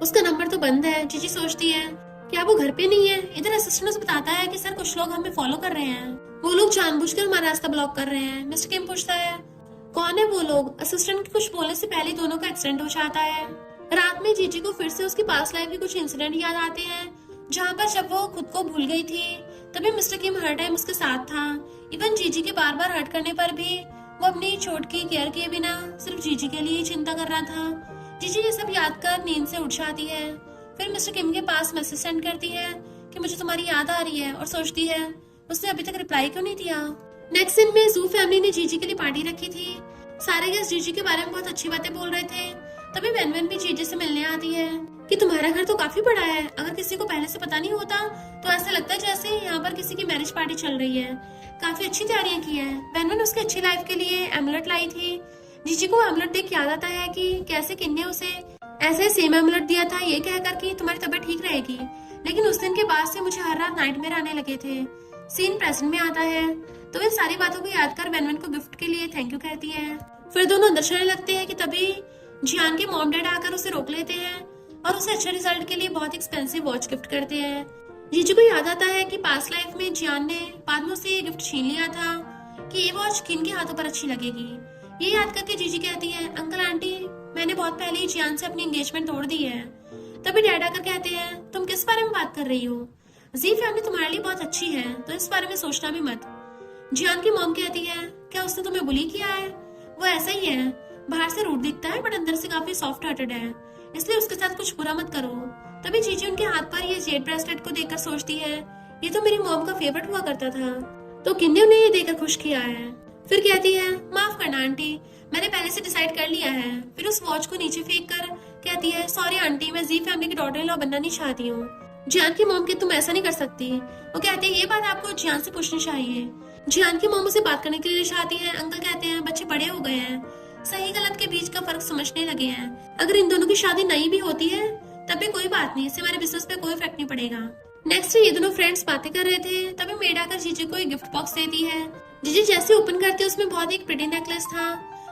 उसका नंबर तो बंद है। जीजी सोचती है क्या वो घर पे नहीं है। इधर असिस्टेंट उसे बताता है कि सर कुछ लोग हमें फॉलो कर रहे हैं, वो लोग जानबूझकर हमारा रास्ता ब्लॉक कर रहे हैं। मिस्टर किम पूछता है कौन है वो लोग। असिस्टेंट के कुछ बोलने से पहले दोनों का एक्सीडेंट हो जाता है। रात में जीजी को फिर से उसकी पास्ट लाइफ के कुछ इंसिडेंट याद आते हैं जहाँ पर जब वो खुद को भूल गई थी तभी मिस्टर किम हर टाइम उसके साथ था। इवन जीजी के बार बार हर्ट करने पर भी वो अपनी चोट की केयर किए बिना सिर्फ जीजी के लिए ही चिंता कर रहा था। जीजी ये सब याद कर नींद से उठ जाती है। फिर मिस्टर किम के पास मैसेज सेंड करती है कि मुझे तुम्हारी याद आ रही है, और सोचती है उसने अभी तक रिप्लाई क्यों नहीं दिया। नेक्स्ट दिन में जू फैमिली ने जीजी के लिए पार्टी रखी थी। सारे गेस्ट जीजी के बारे में बहुत अच्छी बातें बोल रहे थे। तभी वेनवेन भी जीजी से मिलने आती है कि तुम्हारा घर तो काफी बड़ा है, अगर किसी को पहले से पता नहीं होता तो ऐसा लगता है जैसे यहाँ पर किसी की मैरिज पार्टी चल रही है। काफी अच्छी तैयारियां की है। वेनवेन उसकी अच्छी लाइफ के लिए एमुलेट लाई थी। जीजी को एमुलेट देख याद आता है कि कैसे किन्ने उसे ऐसे सेम एमुलेट दिया था ये कहकर कि तुम्हारी तबीयत ठीक रहेगी, लेकिन उस दिन के बाद से मुझे हर रात नाइटमेयर आने लगे थे। सीन प्रेजेंट में आता है तो इन सारी बातों को याद कर वेनवेन को गिफ्ट के लिए थैंक यू कहती है। फिर दोनों अंदर चलने लगते हैं कि तभी जियान के मॉम डैड आकर उसे रोक लेते हैं और उसे अच्छे रिजल्ट के लिए बहुत एक्सपेंसिव वॉच गिफ्ट करते हैं। जीजू को याद आता है कि पास्ट लाइफ में जियान ने बाद में उसे ये गिफ्ट छीन लिया था कि ये वॉच किन के हाथों पर अच्छी लगेगी। ये याद करके जीजी कहती है अंकल आंटी मैंने बहुत पहले ही जियान से अपनी एंगेजमेंट तोड़ दी है। तभी डैड आकर कहते हैं, तुम किस बारे में बात कर रही हो? जी फैमिली तुम्हारे लिए बहुत अच्छी है, तो इस बारे में सोचना भी मत। जियान की मॉम कहती है, क्या उसने तुम्हें बुली किया है? वो ऐसा ही है, बाहर से रूड दिखता है बट अंदर से काफी सॉफ्ट हार्टेड है, इसलिए उसके साथ कुछ बुरा मत करो। तभी जीजी उनके हाथ पर ये जेड ब्रेसलेट को देखकर सोचती है, ये तो मेरी मॉम का फेवरेट हुआ करता था, तो किन ने उन्हें ये देकर खुश किया है। फिर कहती है, माफ करना आंटी, मैंने पहले से डिसाइड कर लिया है। फिर उस वॉच को नीचे फेंक कर कहती है, सॉरी आंटी, मैं जी फैमिली की डॉटर इन लॉ बनना नहीं चाहती हूँ। जियान की मॉम के तुम ऐसा नहीं कर सकती। वो कहते हैं, ये बात आपको जियान से पूछनी चाहिए। जियान की मॉम उसे बात करने के लिए चाहती है। अंकल कहते हैं, बच्चे बड़े हो गए हैं, सही गलत के बीच का फर्क समझने लगे हैं। अगर इन दोनों की शादी नहीं भी होती है तब भी कोई बात नहीं, इससे हमारे बिजनेस पे कोई इफेक्ट नहीं पड़ेगा। नेक्स्ट ये दोनों फ्रेंड्स बातें कर रहे थे, तभी मेड आकर जीजी को एक गिफ्ट बॉक्स देती है। जीजी जैसे ओपन करती है उसमें बहुत ही एक प्रिटी नेकलेस था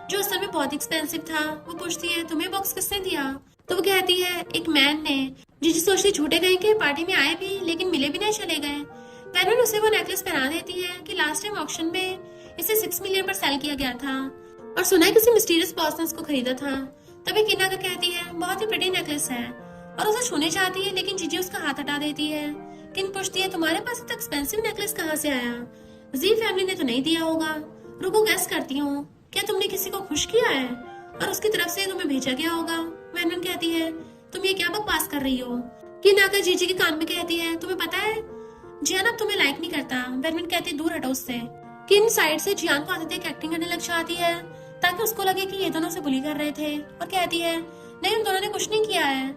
जो असल में बहुत एक्सपेंसिव था। वो पूछती है, तुम्हें बॉक्स किसने दिया? तो वो कहती है, एक मैन ने। जीजी सोचती झूठे गए कि पार्टी में आए भी लेकिन मिले भी नहीं चले गए। वेनन उसे वो नेकलेस पहना देती है कि लास्ट टाइम ऑक्शन में इसे 6 मिलियन पर सेल किया गया था और सुना है किसी मिस्टीरियस पर्सन ने इसको खरीदा था। तभी किना का कहती है, बहुत ही प्रिटी नेकलेस है, और उसे छूने चाहती है लेकिन जीजी उसका हाथ हटा देती है। किन पूछती है, तुम्हारे पास इतना एक्सपेंसिव नेकलेस कहाँ से आया? जी फैमिली ने तो नहीं दिया होगा। रुको गैस करती हूँ, क्या तुमने किसी को खुश किया है और उसकी तरफ से तुम्हें भेजा गया होगा? वेनन कहती है, तुम ये क्या बकवास कर रही हो? किन आकर जीजी के कान में कहती है, तुम्हें पता है जियान अब तुम्हें लाइक नहीं करता। वेनन कहती, दूर हटो उससे। किन साइड से जियान को आते देख एक्टिंग करने लग जाती है ताकि उसको लगे कि ये दोनों से बुली कर रहे थे, और कहती है, नहीं उन दोनों ने कुछ नहीं किया है।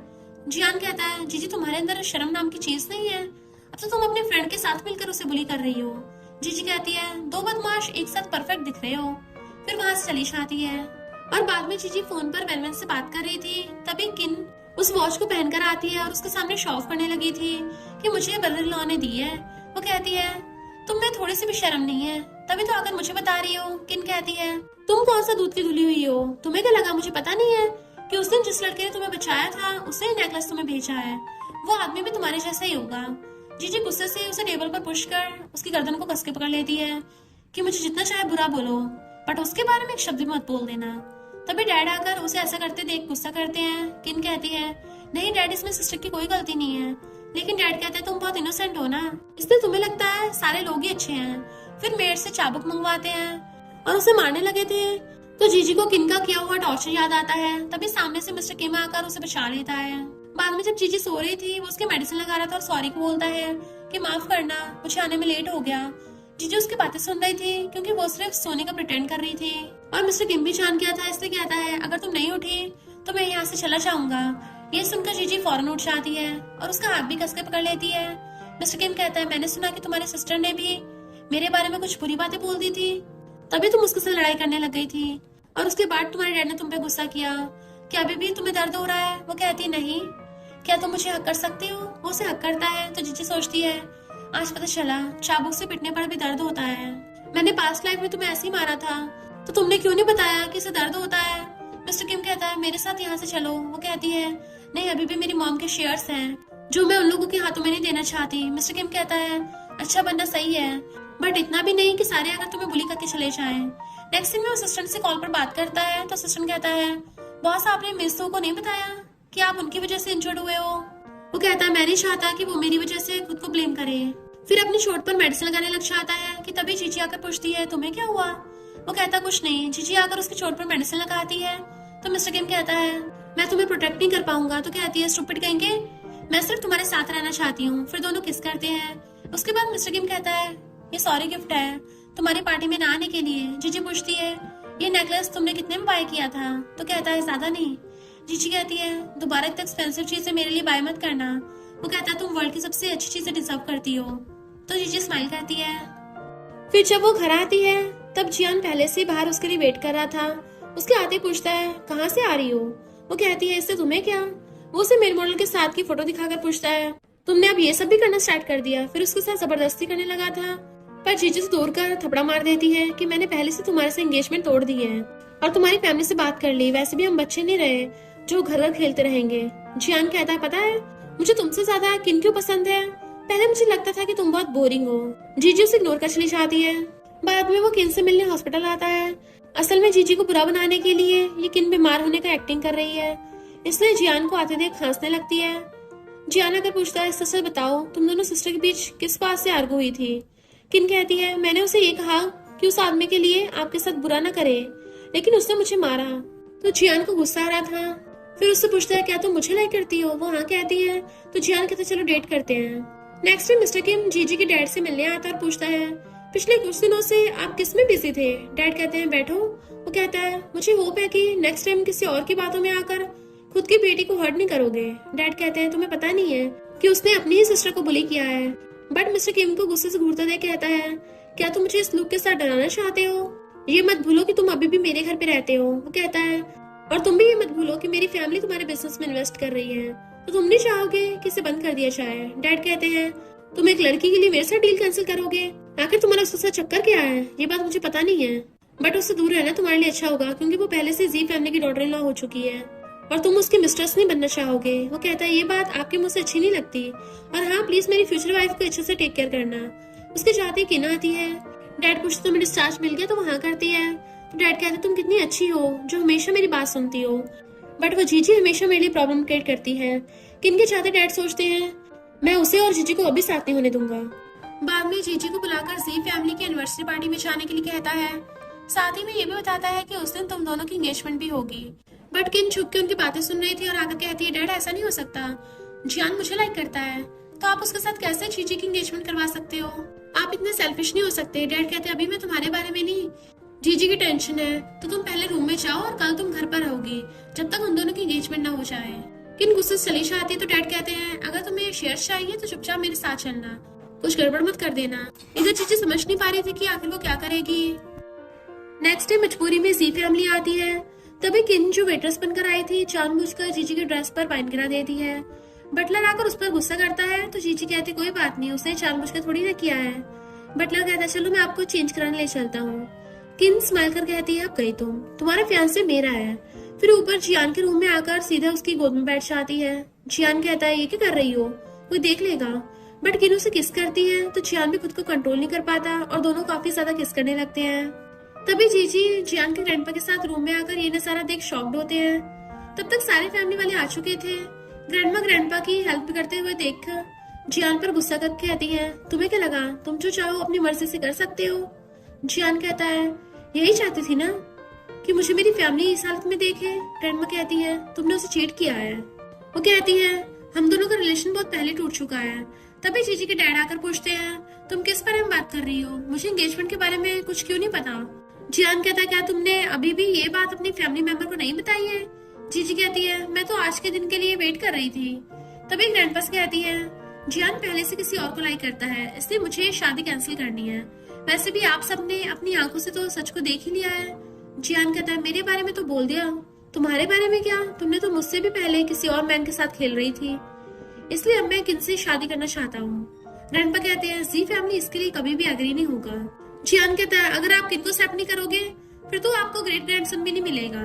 जियान कहता है, जीजी तुम्हारे अंदर शर्म नाम की चीज नहीं है, अब तो तुम अपने फ्रेंड के साथ मिलकर उसे बुली कर रही हो। जीजी कहती है, दो बदमाश एक साथ परफेक्ट दिख रहे हो। फिर वहां से चली जाती है। और बाद में जीजी फोन पर वेनवन से बात कर रही थी, तभी किन उस वॉच को पहनकर आती है और उसके सामने शो ऑफ करने लगी थी कि मुझे ब्रदर इन लॉ ने दी है। वो कहती है, तुम में थोड़ी सी भी शर्म नहीं है, तभी तो आकर मुझे बता रही हो। किन कहती है, तुम कौन सा दूध की धुली हुई हो, तुम्हें क्या लगा मुझे पता नहीं है कि उस दिन जिस लड़के ने तुम्हें बचाया था उसने ही नेकलेस तुम्हें भेजा है, वो आदमी भी तुम्हारे जैसा ही होगा। जीजी गुस्से से उसे टेबल पर पुश कर उसकी गर्दन को कस के पकड़ लेती है कि मुझे जितना चाहे बुरा बोलो बट उसके बारे में एक शब्द भी मत बोल देना। तभी डैड आकर उसे ऐसा करते देख गुस्सा करते हैं। किन कहती है, नहीं डैड, इसमें सिस्टर की कोई गलती नहीं है। लेकिन डैड कहते हैं, तुम बहुत इनोसेंट हो ना, इसलिए तुम्हें लगता है सारे लोग ही अच्छे हैं। फिर मेड से चाबुक मंगवाते हैं और उसे मारने लगे थे। तो जीजी को किन का किया हुआ टॉर्चर याद आता है। तभी सामने से मिस्टर किम आकर उसे बचा लेता है। बाद में जब जीजी सो रही थी वो उसके मेडिसिन लगा रहा था और सॉरी को बोलता है कि माफ करना, मुझे आने में लेट हो गया। जीजी उसकी बातें सुन रही थी क्योंकि वो सिर्फ सोने का प्रिटेंड कर रही थी, और मिस्टर किम भी जान गया था, इसलिए कहता है, अगर तुम नहीं उठी तो मैं यहाँ से चला जाऊंगा। ये सुनकर जीजी फौरन उठ जाती है और उसका हाथ भी कस के पकड़ लेती है। मिस्टर किम कहता है, मैंने सुना कि तुम्हारी सिस्टर ने भी मेरे बारे में कुछ बुरी बातें बोल दी थी, तभी तुम उसके साथ लड़ाई करने लग गई थी, और उसके बाद तुम्हारे डैड ने तुम पे गुस्सा किया। क्या अभी भी तुम्हें दर्द हो रहा है? वो कहती, नहीं। क्या तुम मुझे हक कर सकती हो? वो उसे हक करता है। तो जीजी सोचती है, आज पता चला चाबुक से पिटने पर भी दर्द होता है। मैंने पास्ट लाइफ में तुम्हें ऐसे ही मारा था, तो तुमने क्यों नहीं बताया कि इसे दर्द होता है? मिस्टर किम कहता है, मेरे साथ यहाँ से चलो। वो कहती है, नहीं, अभी भी मेरी मॉम के शेयर्स हैं जो मैं उन लोगों के हाथों में नहीं देना चाहती। मिस्टर किम कहता है, अच्छा बनना सही है, बट इतना भी नहीं कि सारे आकर तुम्हें बुली करके चले जाएं। नेक्स्ट दिन में वो असिस्टेंट से कॉल पर बात करता है। तो असिस्टेंट कहता है, बॉस आपने मिस को नहीं बताया कि आप उनकी वजह से इंजर्ड हुए हो? वो कहता है, मैं नहीं चाहता कि वो मेरी वजह से खुद को ब्लेम करे। फिर अपनी चोट पर मेडिसिन लगाने लग जाता है कि तभी जीजी आकर पूछती है, तुम्हें क्या हुआ? वो कहता कुछ नहीं। जीजी आकर उसकी चोट पर मेडिसिन लगाती है। तो मिस्टर किम कहता है, मैं तुम्हें प्रोटेक्ट नहीं कर पाऊंगा। तो कहती है, स्टूपिड कहेंगे, मैं सिर्फ तुम्हारे साथ रहना चाहती हूँ। फिर दोनों किस करते हैं। उसके बाद मिस्टर किम कहता है, ये सॉरी गिफ्ट है तुम्हारी पार्टी में ना आने के लिए। जीजी पूछती है, ये नेकलेस तुमने कितने में बाय किया था? तो कहता है, ज्यादा नहीं। जीजी कहती है, दोबारा इतनी एक्सपेंसिव चीजें मेरे लिए बाय मत करना। वो कहता है, तुम वर्ल्ड की सबसे अच्छी चीजें डिजर्व करती हो। तो जीजी स्माइल करती है। फिर जब वो घर आती है तब जियान पहले से बाहर उसके लिए वेट कर रहा था। उसके आते पूछता है, कहाँ से आ रही हो? वो कहती है, इससे तुम्हें क्या? वो उसे मेल मॉडल के साथ की फोटो दिखाकर पूछता है, तुमने अब ये सब भी करना स्टार्ट कर दिया? फिर उसके साथ जबरदस्ती करने लगा था, पर जीजी से दूर कर थपड़ा मार देती है कि मैंने पहले से तुम्हारे से एंगेजमेंट तोड़ दी है और तुम्हारी फैमिली से बात कर ली। वैसे भी हम बच्चे नहीं रहे जो घर घर खेलते रहेंगे। जियान कहता है, पता है मुझे तुमसे ज्यादा किन क्यों पसंद है? पहले मुझे लगता था कि तुम बहुत बोरिंग हो। जीजी उसे इग्नोर कर चली जाती है। बाद में वो किन से मिलने हॉस्पिटल आता है। असल में जीजी को बुरा बनाने के लिए ये किन बीमार होने का एक्टिंग कर रही है। इसलिए जियान को आते देख हंसने लगती है। जियान आकर पूछता है, सच सच बताओ तुम दोनों सिस्टर के बीच किस बात से आर्गू हुई थी? किन कहती है, मैंने उसे ये कहा कि उस आदमी के लिए आपके साथ बुरा ना करे, लेकिन उसने मुझे मारा। तो जियान को गुस्सा आ रहा था। फिर उससे पूछता है, क्या तुम मुझे लाइक करती हो? वो हाँ कहती है। तो जियान कहता है, चलो डेट करते हैं। नेक्स्ट टाइम मिस्टर किम जीजी के डैड से मिलने आता और पूछता है, पिछले कुछ दिनों से आप किस में बिजी थे? डैड कहते हैं, बैठो। वो कहता है, मुझे होप है कि नेक्स्ट टाइम किसी और की बातों में आकर खुद की बेटी को हर्ट नहीं करोगे। डैड कहते हैं, तुम्हें पता नहीं है कि उसने अपनी ही सिस्टर को बुली किया है। बट मिस्टर किम को गुस्से से घूरता देख कहता है, क्या तुम मुझे इस लुक के साथ डराना चाहते हो? ये मत भूलो कि तुम अभी भी मेरे घर पे रहते हो। वो कहता है, और तुम भी ये मत भूलो कि मेरी फैमिली तुम्हारे बिजनेस में इन्वेस्ट कर रही है, तो तुम नहीं चाहोगे कि इसे बंद कर दिया जाए। डैड कहते हैं, तुम एक लड़की के लिए मेरे साथ डील कैंसिल करोगे? आखिर तुम्हारा उसके साथ चक्कर क्या है? ये बात मुझे पता नहीं है, बट उससे दूर रहना तुम्हारे लिए अच्छा होगा, क्योंकि वो पहले से जी फैमिली की डॉटर इन लॉ हो चुकी है और तुम उसकी मिस्ट्रेस नहीं बनना चाहोगे। वो कहता है, ये बात आपके मुंह से अच्छी नहीं लगती, और हाँ प्लीज मेरी फ्यूचर वाइफ को अच्छे से टेक केयर करना। उसके जाते ही किना आती है। डैड पूछते, तुम्हें डिस्चार्ज मिल गया? तो वो हाँ करती है। तो डैड कहते, तुम कितनी अच्छी हो जो हमेशा मेरी बात सुनती हो। बट वो जीजी हमेशा मेरे लिए प्रॉब्लम क्रिएट करती है। किन के चाहते डैड सोचते हैं, मैं उसे और जीजी को अभी साथ नहीं होने दूंगा। बाद में जीजी को बुलाकर जी फैमिली की एनिवर्सरी पार्टी में जाने के लिए कहता है। साथ ही में ये भी बताता है कि उस दिन तुम दोनों की एंगेजमेंट भी होगी। बट किन छुप के उनकी बातें सुन रही थी और आकर कहती है, डैड ऐसा नहीं हो सकता, जियान मुझे लाइक करता है, तो आप उसके साथ कैसे जीजी की एंगेजमेंट करवा सकते हो? आप इतने सेल्फिश नहीं हो सकते। डैड कहते हैं, अभी मैं तुम्हारे बारे में नहीं, जीजी की टेंशन है, तो तुम पहले रूम में जाओ और कल तुम घर पर रहोगी जब तक उन दोनों की एंगेजमेंट ना हो जाए। किन गुस्से से चली जाती है। तो डैड कहते हैं, अगर तुम्हें शेयर चाहिए तो चुपचाप मेरे साथ चलना, कुछ गड़बड़ मत कर देना। इधर चीजें समझ नहीं पा रही थी कि आखिर वो क्या करेगी। नेक्स्ट डे मजबूरी में जी फैमिली आती है। तभी किन जो वेट्रेस बनकर आई थी जानबूझकर जीजी की ड्रेस पर वाइन गिरा देती है। बटलर आकर उस पर गुस्सा करता है। तो जीजी कहती, कोई बात नहीं, उसने जानबूझकर थोड़ी ना किया है। बटलर कहता है, चलो मैं आपको चेंज कराने ले चलता हूँ। किन स्माइल कर कहती है, अब गई तुम्हारा फियांसे मेरा है। फिर ऊपर जियान के रूम में आकर सीधा उसकी गोद में बैठ जाती है। जियान कहता है, ये क्या कर रही हो, कोई देख लेगा। बट किन उसे किस करती है तो जियान भी खुद को कंट्रोल नहीं कर पाता और दोनों काफी ज्यादा किस करने लगते हैं। तभी जीजी जियान के ग्रैंडपा के साथ रूम में आकर ये नजारा देख शॉक्ड होते हैं। तब तक सारे फैमिली वाले आ चुके थे। ग्रैंडमा ग्रैंडपा की हेल्प करते हुए देख जियान पर गुस्सा करके कहती है, तुम्हें क्या लगा तुम जो चाहो अपनी मर्जी से कर सकते हो? जियान कहता है, यही चाहती थी ना कि मुझे मेरी फैमिली इस हालत में देखे। ग्रैंडमा कहती है, तुमने उसे चीट किया है। वो कहती है, हम दोनों का रिलेशन बहुत पहले टूट चुका है। तभी जीजी के डैड आकर पूछते हैं, तुम किस बारे में बात कर रही हो? मुझे एंगेजमेंट के बारे में कुछ क्यों नहीं पता? जियान कहता है, क्या तुमने अभी भी ये बात अपनी फैमिली मेंबर को नहीं बताई है? जीजी कहती है, मैं तो आज के दिन के लिए वेट कर रही थी। तभी ग्रैंडपास कहती है, जियान पहले से किसी और को लाइक करता है, इसलिए मुझे शादी कैंसिल करनी है। वैसे भी आप सबने अपनी आंखों से तो सच को देख ही लिया है। जियान कहता है, मेरे बारे में तो बोल दिया, तुम्हारे बारे में क्या? तुमने तो मुझसे भी पहले किसी और मैन के साथ खेल रही थी, इसलिए अब मैं किनसे शादी करना चाहता हूँ। ग्रैंडपा कहते हैं, जी फैमिली इसके लिए कभी भी एग्री नहीं होगा। जियान कहता है, अगर आप किनको एक्सेप्ट नहीं करोगे फिर तो आपको ग्रेट ग्रैंडसन भी नहीं मिलेगा।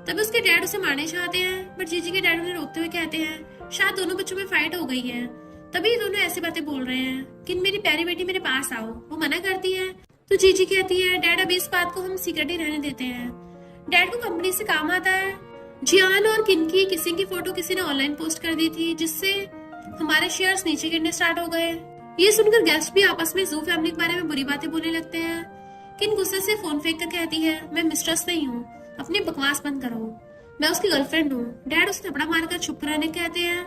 तब उसके डैड उसे मारने चाहते हैं, बट जीजी के डैड उन्हें रोकते हुए कहते हैं, शायद दोनों बच्चों में फाइट हो गई है, तभी दोनों ऐसी बातें बोल रहे हैं कि मेरी प्यारी बेटी मेरे पास आओ। वो मना करती है तो जीजी कहती है, डैड अभी इस बात को हम सीक्रेट ही रहने देते हैं। डैड को कंपनी से काम आता है। जियान और किन की किसिंग की फोटो किसी ने ऑनलाइन पोस्ट कर दी थी, जिससे हमारे शेयर्स नीचे गिरने स्टार्ट हो गए। ये सुनकर गेस्ट भी आपस में जू फैमिली के बारे में बुरी बातें बोलने लगते हैं। किन गुस्से से फोन फेंक कर कहती है, मैं मिस्ट्रेस नहीं हूँ, अपनी बकवास बंद करो, मैं उसकी गर्लफ्रेंड हूँ। डैड उसे थपड़ा मारकर चुप रहने कहते हैं।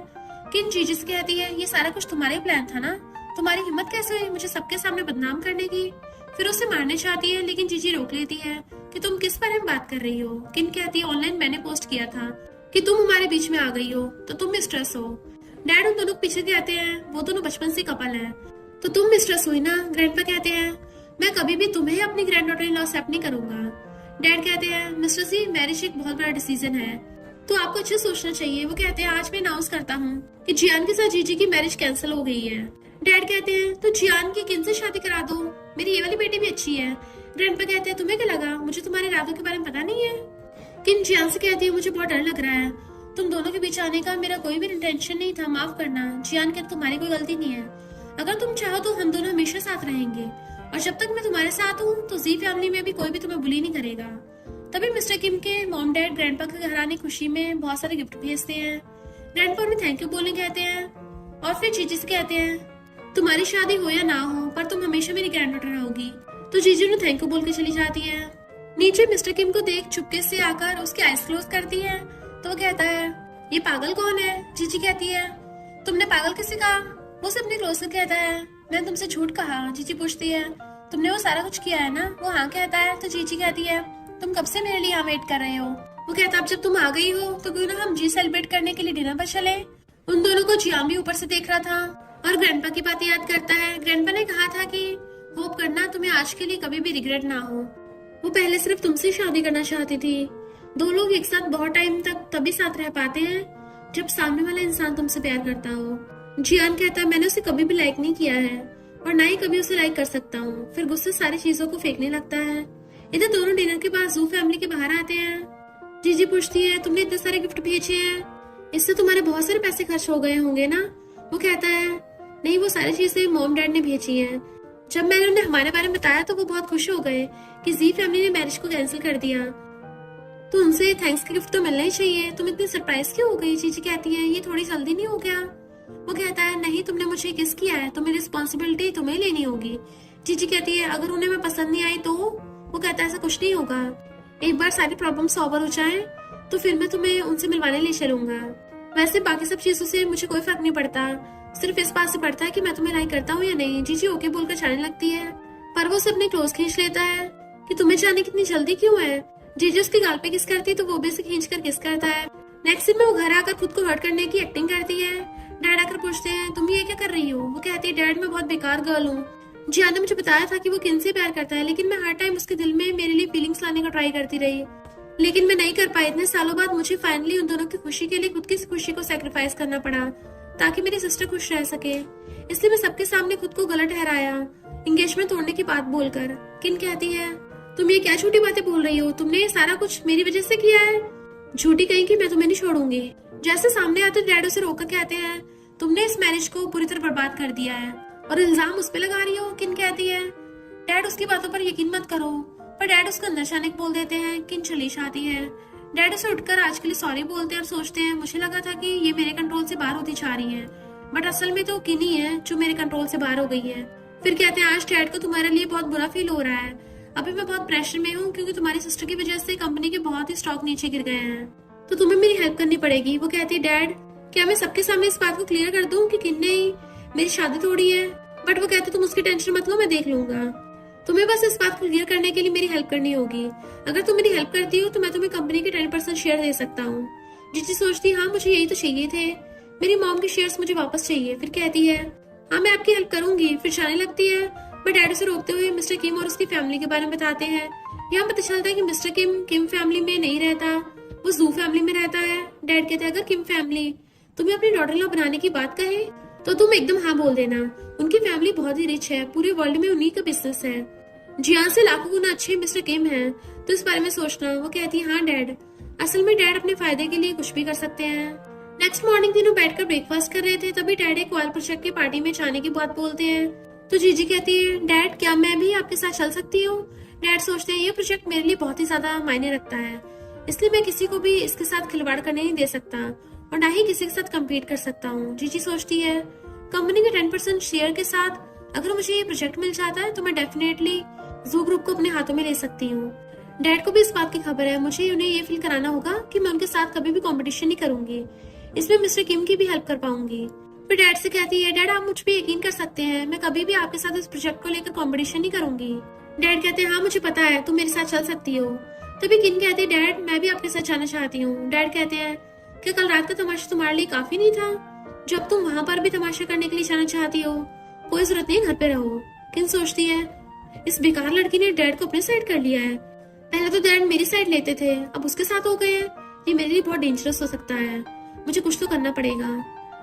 किन जीजी से कहती है, ये सारा कुछ तुम्हारे प्लान था ना, तुम्हारी हिम्मत कैसे हुई मुझे सबके सामने बदनाम करने की? फिर उसे मारने चाहती है, लेकिन जीजी रोक लेती है कि तुम किस बारे में बात कर रही हो। किन कहती है, ऑनलाइन मैंने पोस्ट किया था कि तुम हमारे बीच में आ गई हो तो तुम मिस्ट्रेस हो। डैड उन दोनों पीछे कहते हैं, वो दोनों बचपन से कपल है, तो तुम मिस्ट्रेस हुई ना। ग्रैंडपा कहते हैं, मैं कभी भी तुम्हें अपनी granddaughter in law accept नहीं करूंगा। डैड कहते हैं, मिस्टर सी, मैरिज एक बहुत बड़ा डिसीजन है, तो आपको अच्छा सोचना चाहिए। वो कहते हैं, आज मैं अनाउंस करता हूँ कि जियान के साथ जीजी की मैरिज कैंसिल हो गई है। डैड कहते हैं, तो जियान की किन से शादी करा दो, मेरी ये वाली बेटी भी अच्छी है। ग्रैंडपा कहते हैं, तुम्हें क्या लगा मुझे तुम्हारे इरादों के बारे में पता नहीं है? किन जियान से कहती है, मुझे बहुत डर लग रहा है, तुम दोनों के बीच आने का मेरा कोई भी इंटेंशन नहीं था, माफ करना। जियान कहते, तुम्हारी कोई गलती नहीं है, अगर तुम चाहो तो हम दोनों हमेशा साथ रहेंगे, और जब तक मैं तुम्हारे साथ हूँ तो जी फैमिली में भी कोई भी तुम्हें बुली नहीं करेगा। तभी मिस्टर किम के मॉम डैड ग्रैंडपा के घर आने की खुशी में बहुत सारे गिफ्ट भेजते हैं। ग्रैंडपा उन्हें थैंक यू बोलने कहते हैं और फिर जीजी से कहते हैं तुम्हारी शादी हो या ना हो पर तुम हमेशा मेरी ग्रैंड डॉटर रहोगी। तो जीजी उन्हें थैंक यू बोल के चली जाती है। नीचे मिस्टर किम को देख चुपके से आकर उसकी आइज क्लोज करती है तो वो कहता है ये पागल कौन है। जीजी कहती है तुमने पागल किसे कहा। वो सब अपने क्लोज से कहता है मैंने तुमसे झूठ कहा। जीजी पूछती है तुमने वो सारा कुछ किया है ना। वो हाँ कहता है तो जीजी कहती है तुम कब से मेरे लिए यहाँ वेट कर रहे हो। वो कहता अब जब तुम आ गई हो तो क्यों ना हम जी सेलिब्रेट करने के लिए डिनर पर चले। उन दोनों को जियान भी ऊपर से देख रहा था और ग्रैंडपा की बात याद करता है। ग्रैंडपा ने कहा था कि होप करना तुम्हें आज के लिए कभी भी रिग्रेट ना हो। वो पहले सिर्फ तुमसे शादी करना चाहती थी। दो लोग एक साथ बहुत टाइम तक तभी साथ रह पाते हैं जब सामने वाला इंसान तुमसे प्यार करता हो। जियान कहता है मैंने उसे कभी भी लाइक नहीं किया है और ना ही कभी उसे लाइक कर सकता हूँ। फिर गुस्से सारी चीजों को फेंकने लगता है। इधर दोनों डिनर के बाद जू फैमिली के बाहर आते हैं। जीजी पूछती है तुमने इतने सारे गिफ्ट भेजे हैं इससे तुम्हारे बहुत सारे पैसे खर्च हो गए होंगे ना। वो कहता है नहीं वो सारी चीजें मॉम डैड ने भेजी हैं। जब मैंने उन्हें हमारे बारे में बताया तो वो बहुत खुश हो गए कि जी फैमिली ने मैरिज को कैंसिल कर दिया। तो उनसे थैंक्स का गिफ्ट तो मिलना ही चाहिए। तुम इतनी सरप्राइज क्यों हो गई। जीजी कहती है ये थोड़ी जल्दी नहीं हो गया। वो कहता है नहीं तुमने मुझे किस किया है तो मेरी रिस्पॉन्सिबिलिटी तुम्हें लेनी होगी। जीजी कहती है अगर उन्हें मैं पसंद नहीं आई तो। वो कहता है ऐसा कुछ नहीं होगा। एक बार सारी प्रॉब्लम सॉल्व हो जाए तो फिर मैं तुम्हें उनसे मिलवाने ले चलूंगा। वैसे बाकी सब चीजों से मुझे कोई फर्क नहीं पड़ता। सिर्फ इस बात से पड़ता है कि मैं तुम्हें लाइक करता हूँ या नहीं। जीजी ओके बोलकर जाने लगती है पर वो उसे अपने क्लोज खींच लेता है कि तुम्हें जाने की इतनी जल्दी क्यों है। जीजी उसकी गाल पे किस करती तो वो भी उसे खींच कर किस करता है। नेक्स्ट सीन में वो घर आकर खुद को हर्ट करने की एक्टिंग करती है। डैड आकर पूछते हैं तुम ये क्या कर रही हो। वो कहती है डैड मैं बहुत बेकार गर्ल हूँ। जियान ने मुझे बताया था कि वो किन से प्यार करता है लेकिन मैं हर टाइम उसके दिल में मेरे लिए फीलिंग्स लाने का ट्राई करती रही लेकिन मैं नहीं कर पाई। इतने सालों बाद मुझे फाइनली उन दोनों की खुशी के लिए खुद की खुशी को सैक्रिफाइस करना पड़ा ताकि मेरी सिस्टर खुश रह सके। इसलिए मैं सबके सामने खुद को गलत ठहराया एंगेजमेंट तोड़ने की बात बोलकर। किन कहती है तुम ये क्या झूठी बातें बोल रही हो। तुमने ये सारा कुछ मेरी वजह से किया है। झूठी कहीं कि मैं तुम्हें नहीं छोड़ूंगी। जैसे सामने आते डैड उसे रोकर कहते हैं तुमने इस मैरिज को पूरी तरह बर्बाद कर दिया है और इल्जाम उस पे लगा रही हो। किन कहती है डैड उसकी बातों पर यकीन मत करो। पर डैड उसको अंदर से अचानक बोल देते हैं। किन चली जाती है। डैड उसे उठकर आज के लिए सॉरी बोलते हैं और सोचते हैं मुझे लगा था कि ये मेरे कंट्रोल से बाहर होती जा रही है बट असल में तो किन ही है जो मेरे कंट्रोल से बाहर हो गई है। फिर कहते हैं आज डैड को तुम्हारे लिए बहुत बुरा फील हो रहा है। अभी मैं बहुत प्रेशर में हूँ क्योंकि तुम्हारी सिस्टर की वजह से कंपनी के बहुत ही स्टॉक नीचे गिर गए हैं तो तुम्हें मेरी हेल्प करनी पड़ेगी। वो कहती है डैड क्या मैं सबके सामने इस बात को क्लियर कर दूं कि किन ने मेरी शादी तोड़ी है। बट वो कहते तुम उसकी टेंशन मत लो मैं देख लूंगा। तुम्हें बस इस बात को क्लियर करने के लिए मेरी हेल्प करनी होगी। अगर तुम मेरी हेल्प करती हो तो मैं तुम्हें कंपनी के 10% शेयर दे सकता हूँ। जीजी सोचती हाँ मुझे यही तो चाहिए थे। मेरी मॉम के शेयर्स मुझे वापस चाहिए। फिर कहती है हाँ मैं आपकी हेल्प करूंगी। फिर जाने लगती है बट डैड उसे रोकते हुए मिस्टर किम और उसकी फैमिली के बारे में बताते हैं। यहाँ पता चलता है कि मिस्टर किम फैमिली में नहीं रहता वो जू फैमिली में रहता है। डैड कहते हैं अगर किम फैमिली तुम्हें अपनी डॉटर इन लॉ बनाने की बात कहे तो तुम एकदम हाँ बोल देना। उनकी फैमिली बहुत ही रिच है पूरे वर्ल्ड में उन्हीं का बिजनेस है। जियान से लाखों गुना अच्छे मिस्टर किम हैं तो इस बारे में सोचना। वो कहती है हाँ डैड असल में डैड अपने फायदे के लिए कुछ भी कर सकते हैं। नेक्स्ट मॉर्निंग तीनों बैठकर ब्रेकफास्ट कर रहे थे तभी डैड एक ऑयल प्रोजेक्ट की पार्टी में जाने की बात बोलते हैं तो जीजी कहती है डैड क्या मैं भी आपके साथ चल सकती हूँ। डैड सोचते हैं ये प्रोजेक्ट मेरे लिए बहुत ही ज्यादा मायने रखता है इसलिए मैं किसी को भी इसके साथ खिलवाड़ करने नहीं दे सकता और ना ही किसी के साथ कम्पीट कर सकता हूँ। जीजी सोचती है कंपनी के 10% शेयर के साथ अगर मुझे ये प्रोजेक्ट मिल जाता है तो मैं डेफिनेटली जू ग्रुप को अपने हाथों में ले सकती हूँ। डैड को भी इस बात की खबर है। मुझे उन्हें ये फील कराना होगा कि मैं उनके साथ कभी भी कंपटीशन नहीं करूंगी। इसमें मिस्टर किम की भी हेल्प कर पाऊंगी। फिर डैड से कहती है डैड आप मुझ पे यकीन कर सकते हैं मैं कभी भी आपके साथ इस प्रोजेक्ट को लेकर कंपटीशन नहीं करूंगी। डैड कहते हैं हाँ मुझे पता है तुम मेरे साथ चल सकती हो। तभी किन कहते हैं डैड मैं भी आपके साथ जाना चाहती हूँ। डैड कहते हैं क्या कल रात का तमाशा तुम्हारे लिए काफी नहीं था। जब तुम वहाँ पर भी तमाशा करने के लिए जाना चाहती हो कोई जरूरत नहीं घर पे रहो। किन सोचती है इस बेकार लड़की ने डैड को अपने साइड कर लिया है। पहले तो डैड मेरी साइड लेते थे अब उसके साथ हो गए हैं। ये मेरे लिए बहुत डेंजरस हो सकता है। मुझे कुछ तो करना पड़ेगा।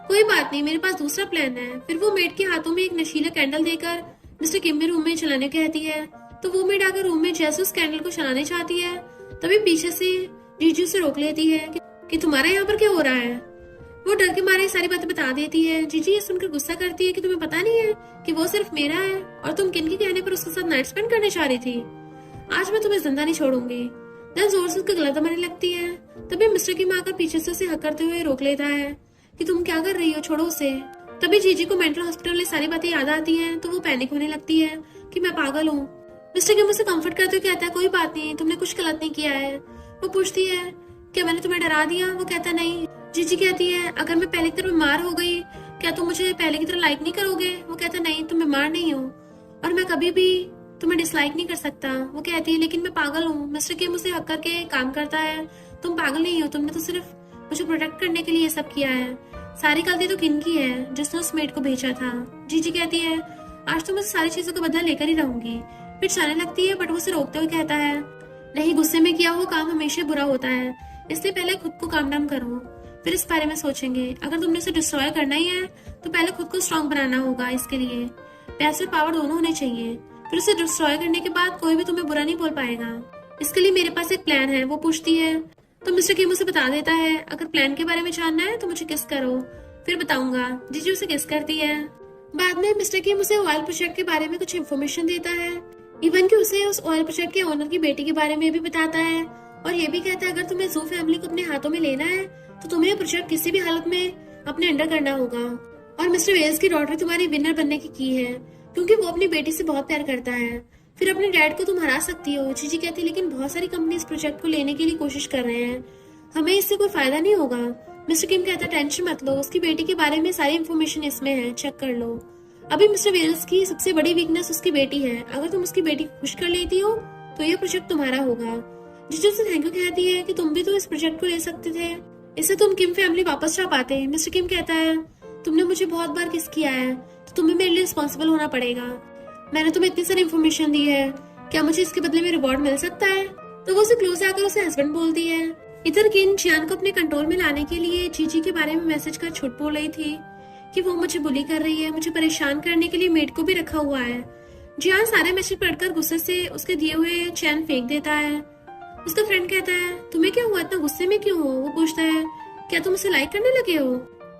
कोई बात नहीं मेरे पास दूसरा प्लान है। फिर वो मेड के हाथों में एक नशीला कैंडल देकर मिस्टर किम में रूम में चलाने कहती है तो वो मेड आकर रूम में जैसे उस कैंडल को चलाने चाहती है तभी पीछे से जीजू से रोक लेती है कि तुम्हारा यहाँ पर क्या हो रहा है। वो डर के मारे सारी बातें बता देती है। जीजी ये सुनकर गुस्सा करती है कि तुम्हें पता नहीं है कि वो सिर्फ मेरा है और तुम किन के कहने पर उसके साथ नाइट स्पेंड करने चाह रही थी। आज मैं तुम्हें जिंदा नहीं छोड़ूंगी। देन जोर से उसका गला दबाने लगती है। तभी मिस्टर किम आकर पीछे से उसे हक करते हुए रोक लेता है कि तुम क्या कर रही हो, छोड़ो उसे। तभी जीजी को मेंटल हॉस्पिटल में सारी बातें याद आती हैं, तो वो पैनिक होने लगती है कि मैं पागल हूँ। मिस्टर किम उसे कंफर्ट करते हुए कहता है कोई बात नहीं, तुमने कुछ गलत नहीं किया है। वो पूछती है क्या मैंने तुम्हें डरा दिया? वो कहता नहीं। जीजी कहती है अगर मैं पहले की तरह बीमार हो गई क्या तुम मुझे पहले की तरह लाइक नहीं करोगे? वो कहता नहीं, तुम बीमार नहीं हो और मैं कभी भी तुम्हें डिसलाइक नहीं कर सकता। वो कहती है लेकिन मैं पागल हूँ। मिस्टर किम उसे हक करके काम करता है, तुम पागल नहीं हो, तुमने तो सिर्फ मुझे प्रोटेक्ट करने के लिए ये सब किया है। सारी गलती तो किन की है जिसने उस मेड को भेजा था। जीजी कहती है आज तो मैं सारी चीजों का बदला लेकर ही रहूंगी। फिर जाने लगती है बट वो उसे रोकते हुए कहता है नहीं, गुस्से में किया हुआ काम हमेशा बुरा होता है, इसलिए पहले खुद को काम डाउन करो, फिर इस बारे में सोचेंगे। अगर तुमने उसे डिस्ट्रॉय करना ही है तो पहले खुद को स्ट्रॉन्ग बनाना होगा। इसके लिए पैसे और पावर दोनों होने चाहिए, फिर उसे डिस्ट्रॉय करने के बाद कोई भी तुम्हें बुरा नहीं बोल पाएगा। इसके लिए मेरे पास एक प्लान है। वो पूछती है तो मिस्टर किम उसे बता देता है अगर प्लान के बारे में जानना है तो मुझे किस करो, फिर बताऊंगा। जीजी उसे किस करती है। बाद में मिस्टर किम उसे ऑयल प्रोजेक्ट के बारे में कुछ इन्फॉर्मेशन देता है, इवन कि उसे उस ऑयल प्रोजेक्ट के ओनर की बेटी के बारे में भी बताता है और ये भी कहता है अगर तुम्हें जू फैमिली को अपने हाथों में लेना है तो तुम्हें ये प्रोजेक्ट किसी भी हालत में अपने अंडर करना होगा। और मिस्टर वेल्स की डॉटर तुम्हारी विनर बनने की है क्योंकि वो अपनी बेटी से बहुत प्यार करता है, फिर अपने डैड को तुम हरा सकती हो। जीजी कहती है लेकिन बहुत सारी कंपनी इस प्रोजेक्ट को लेने के लिए कोशिश कर रहे हैं, हमें इससे कोई फायदा नहीं होगा। मिस्टर किम कहता है टेंशन मत लो, उसकी बेटी के बारे में सारी इन्फॉर्मेशन इसमें है, चेक कर लो। अभी मिस्टर वेल्स की सबसे बड़ी वीकनेस उसकी बेटी है, अगर तुम उसकी बेटी को खुश कर लेती हो तो ये प्रोजेक्ट तुम्हारा होगा। जीजी से थैंक यू कहती है कि तुम भी तो इस प्रोजेक्ट को ले सकते थे, इससे तुम किम फैमिली वापस जा पाते। मिस्टर किम कहता है तुमने मुझे बहुत बार किस किया है तो तुम्हें मेरे लिए रिस्पॉन्सिबल होना पड़ेगा, मैंने तुम्हें इतनी सारी इन्फॉर्मेशन दी है, क्या मुझे इसके बदले में रिवॉर्ड मिल सकता है? तो वो उसे क्लोज आकर उसे हस्बैंड बोलती है। इधर किन जियान को अपने कंट्रोल में लाने के लिए जीजी के बारे में मैसेज कर छुट बोल रही थी कि वो मुझे बुली कर रही है, मुझे परेशान करने के लिए मेड को भी रखा हुआ है। जियान सारे मैसेज पढ़कर गुस्से से उसके दिए हुए चैन फेंक देता है। उसका फ्रेंड कहता है तुम्हें क्या हुआ, इतना गुस्से में क्यों हो? वो पूछता है क्या तुम उसे लाइक करने लगे हो?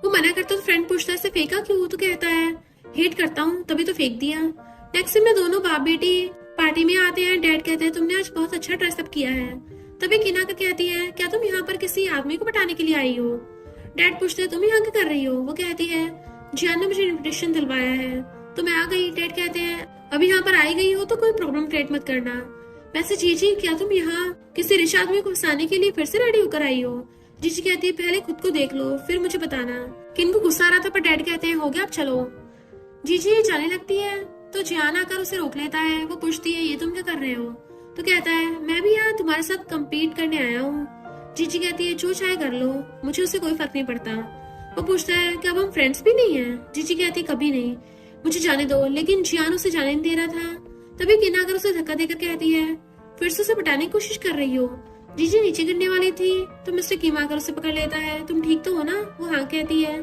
वो मना करता तो फ्रेंड पूछता है इसे फेंका क्यों? तो कहता है हेट करता हूँ तभी तो फेंक दिया। नेक्स्ट सीन में दोनों बाप बेटी पार्टी में आते हैं। डैड कहते हैं तुमने आज बहुत अच्छा ड्रेसअप किया है। तभी किना का कहती है क्या तुम यहाँ पर किसी आदमी को पटाने के लिए आई हो? डैड पूछते हैं तुम यहाँ क्या कर रही हो? वो कहती है जियान ने मुझे इन्विटेशन दिलवाया है तो मैं आ गई। डैड कहते हैं अभी यहाँ पर आई गई हो तो कोई प्रॉब्लम क्रिएट मत करना। वैसे जीजी क्या तुम यहाँ किसी रिच आदमी को फंसाने के लिए फिर से रेडी होकर आई हो? जीजी कहती है पहले खुद को देख लो फिर मुझे बताना। किन को गुस्सा आ रहा था पर डैड कहते हैं हो गया अब चलो। जीजी जाने लगती है तो जियान आकर उसे रोक लेता है। वो पूछती है ये तुम क्या कर रहे हो? तो कहता है मैं भी यहाँ तुम्हारे साथ कम्पीट करने आया हूँ। जीजी कहती है जो चाहे कर लो, मुझे उससे कोई फर्क नहीं पड़ता। वो पूछता है क्या अब हम फ्रेंड्स भी नहीं है? जीजी कहती है कभी नहीं, मुझे जाने दो। लेकिन जियान उसे जाने नहीं दे रहा था। तभी किना आकर उसे धक्का देकर कहती है फिर से उसे पटाने की कोशिश कर रही हो। जीजी नीचे गिरने वाली थी तो मिस्टर किम आकर उसे पकड़ लेता है। तुम ठीक तो हो ना? वो हाँ कहती है।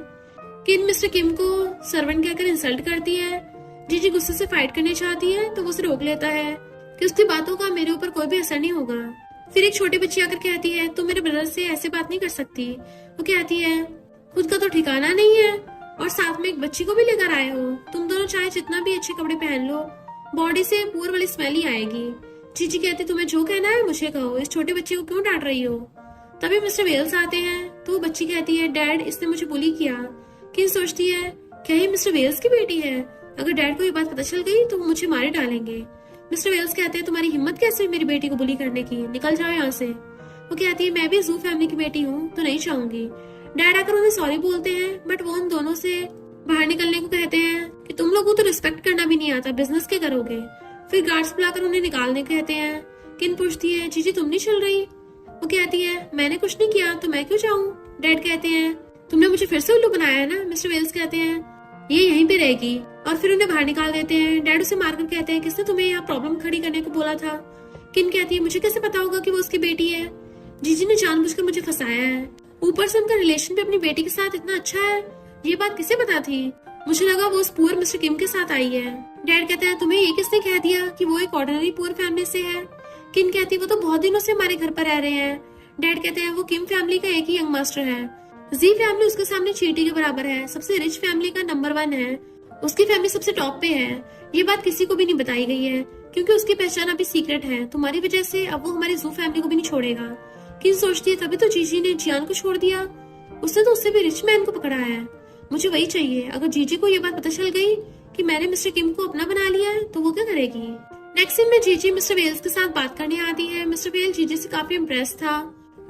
किन मिस्टर किम को सर्वेंट कहकर इंसल्ट करती है। जीजी गुस्से से फाइट करने चाहती है तो वो उसे रोक लेता है कि उसकी बातों का मेरे ऊपर कोई भी असर नहीं होगा। फिर एक छोटी बच्ची आकर कहती है तुम मेरे ब्रदर से ऐसे बात नहीं कर सकती। वो कहती है खुद का तो ठिकाना नहीं है और साथ में एक बच्ची को भी लेकर आए हो। तुम दोनों चाहे जितना भी अच्छे कपड़े पहन लो, बॉडी से पुअर वाली स्मेल ही आएगी। जीजी कहती तुम्हें जो कहना है मुझे कहो, इस छोटे बच्चे को क्यों डांट रही हो? तभी मिस्टर वेल्स आते हैं तो वो बच्ची कहती है डैड इसने मुझे बुली किया। किन सोचती है क्या ये मिस्टर वेल्स की बेटी है? अगर डैड को ये बात पता चल गई तो वो मुझे मारे डालेंगे। मिस्टर वेल्स कहते हैं तुम्हारी हिम्मत कैसे हुई मेरी बेटी को बुली करने की, निकल जाओ यहाँ से। वो कहती है मैं भी जू फैमिली की बेटी हूँ तो नहीं चाहूंगी। डैड आकर उन्हें सॉरी बोलते हैं बट वो उन दोनों से बाहर निकलने को कहते हैं कि तुम लोगों को तो रिस्पेक्ट करना भी नहीं आता, बिजनेस क्या करोगे? फिर गार्ड्स बुलाकर उन्हें निकालने कहते हैं। किन पूछती है जीजी तुम नहीं चल रही? वो कहती है मैंने कुछ नहीं किया तो मैं क्यों जाऊँ? डैड कहते हैं तुमने मुझे फिर से उल्लू बनाया है ना। मिस्टर वेल्स कहते हैं ये यहीं पे रहेगी और फिर उन्हें बाहर निकाल देते हैं। डैड उसे मारकर कहते हैं किसने तुम्हें यहाँ प्रॉब्लम खड़ी करने को बोला था? किन कहती है मुझे कैसे पता होगा कि वो उसकी बेटी है? जीजी ने जानबूझकर मुझे फंसाया है, ऊपर से उनका रिलेशन भी अपनी बेटी के साथ इतना अच्छा है, ये बात किसे पता थी? मुझे लगा वो उस पुअर मिस्टर किम के साथ आई है। डैड कहते हैं तुम्हें ये किसने कह दिया कि वो एक ऑर्डिनरी पुअर फैमिली से है? किन कहती है वो तो बहुत दिनों से हमारे घर पर रह रहे हैं। डैड कहते हैं वो किम फैमिली का एक ही यंग मास्टर है, जी फैमिली उसके सामने चींटी के बराबर है, सबसे रिच फैमिली का नंबर 1 है, उसकी फैमिली सबसे टॉप पे है। ये बात किसी को भी नहीं बताई गई है। क्योंकि उसकी पहचान अभी सीक्रेट है। तुम्हारी वजह से अब वो हमारी जू फैमिली को भी नहीं छोड़ेगा। किन सोचती है तभी तो जीजी ने जियान को छोड़ दिया। उसने तो उससे भी रिच मैन को पकड़ा है। मुझे वही चाहिए। अगर जीजी को ये बात पता चल गई कि मैंने मिस्टर किम को अपना बना लिया है तो वो क्या करेगी। नेक्स्ट सीन में जीजी मिस्टर वेल्स के साथ बात करने आती है। मिस्टर वेल जीजी से काफी इम्प्रेस था।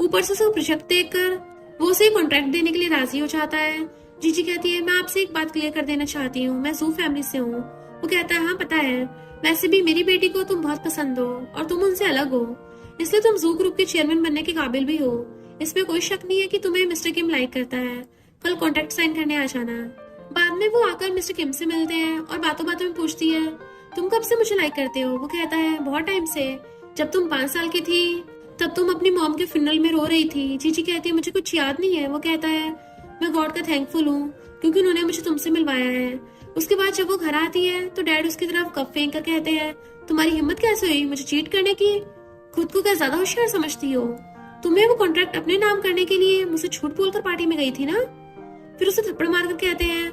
ऊपर से उसका प्रोजेक्ट देखकर वो उसे कॉन्ट्रैक्ट देने के लिए राजी हो जाता है। जीजी कहती है, मैं आपसे एक बात क्लियर कर देना चाहती हूँ, मैं जू फैमिली से हूँ। वो कहता है, हाँ पता है, वैसे भी मेरी बेटी को तुम बहुत पसंद हो और तुम उनसे अलग हो, इसलिए तुम जू ग्रुप के चेयरमैन बनने के काबिल भी हो। इसमें कोई शक नहीं है कि तुम्हें मिस्टर किम लाइक करता है। कल कॉन्ट्रैक्ट साइन करने आ जाना। बाद में वो आकर मिस्टर किम से मिलते हैं और बातों बातों में पूछती है, तुम कब से मुझे लाइक करते हो। वो कहता है, बहुत टाइम से। जब तुम 5 साल की थी तब तुम अपनी मॉम के फ्यूनरल में रो रही थी। जीजी कहती है, मुझे कुछ याद नहीं है। वो कहता है, मैं गॉड का थैंकफुल हूँ क्योंकि उन्होंने मुझे तुमसे मिलवाया है। उसके बाद जब वो घर आती है तो डैड उसकी तरफ कप फेंक कर कहते हैं, तुम्हारी हिम्मत कैसे हुई मुझे चीट करने की। खुद को क्या ज्यादा होशियार समझती हो। तुम्हें वो कॉन्ट्रैक्ट अपने नाम करने के लिए मुझसे झूठ बोलकर पार्टी में गई थी ना। फिर उसे थप्पड़ मारकर कहते हैं,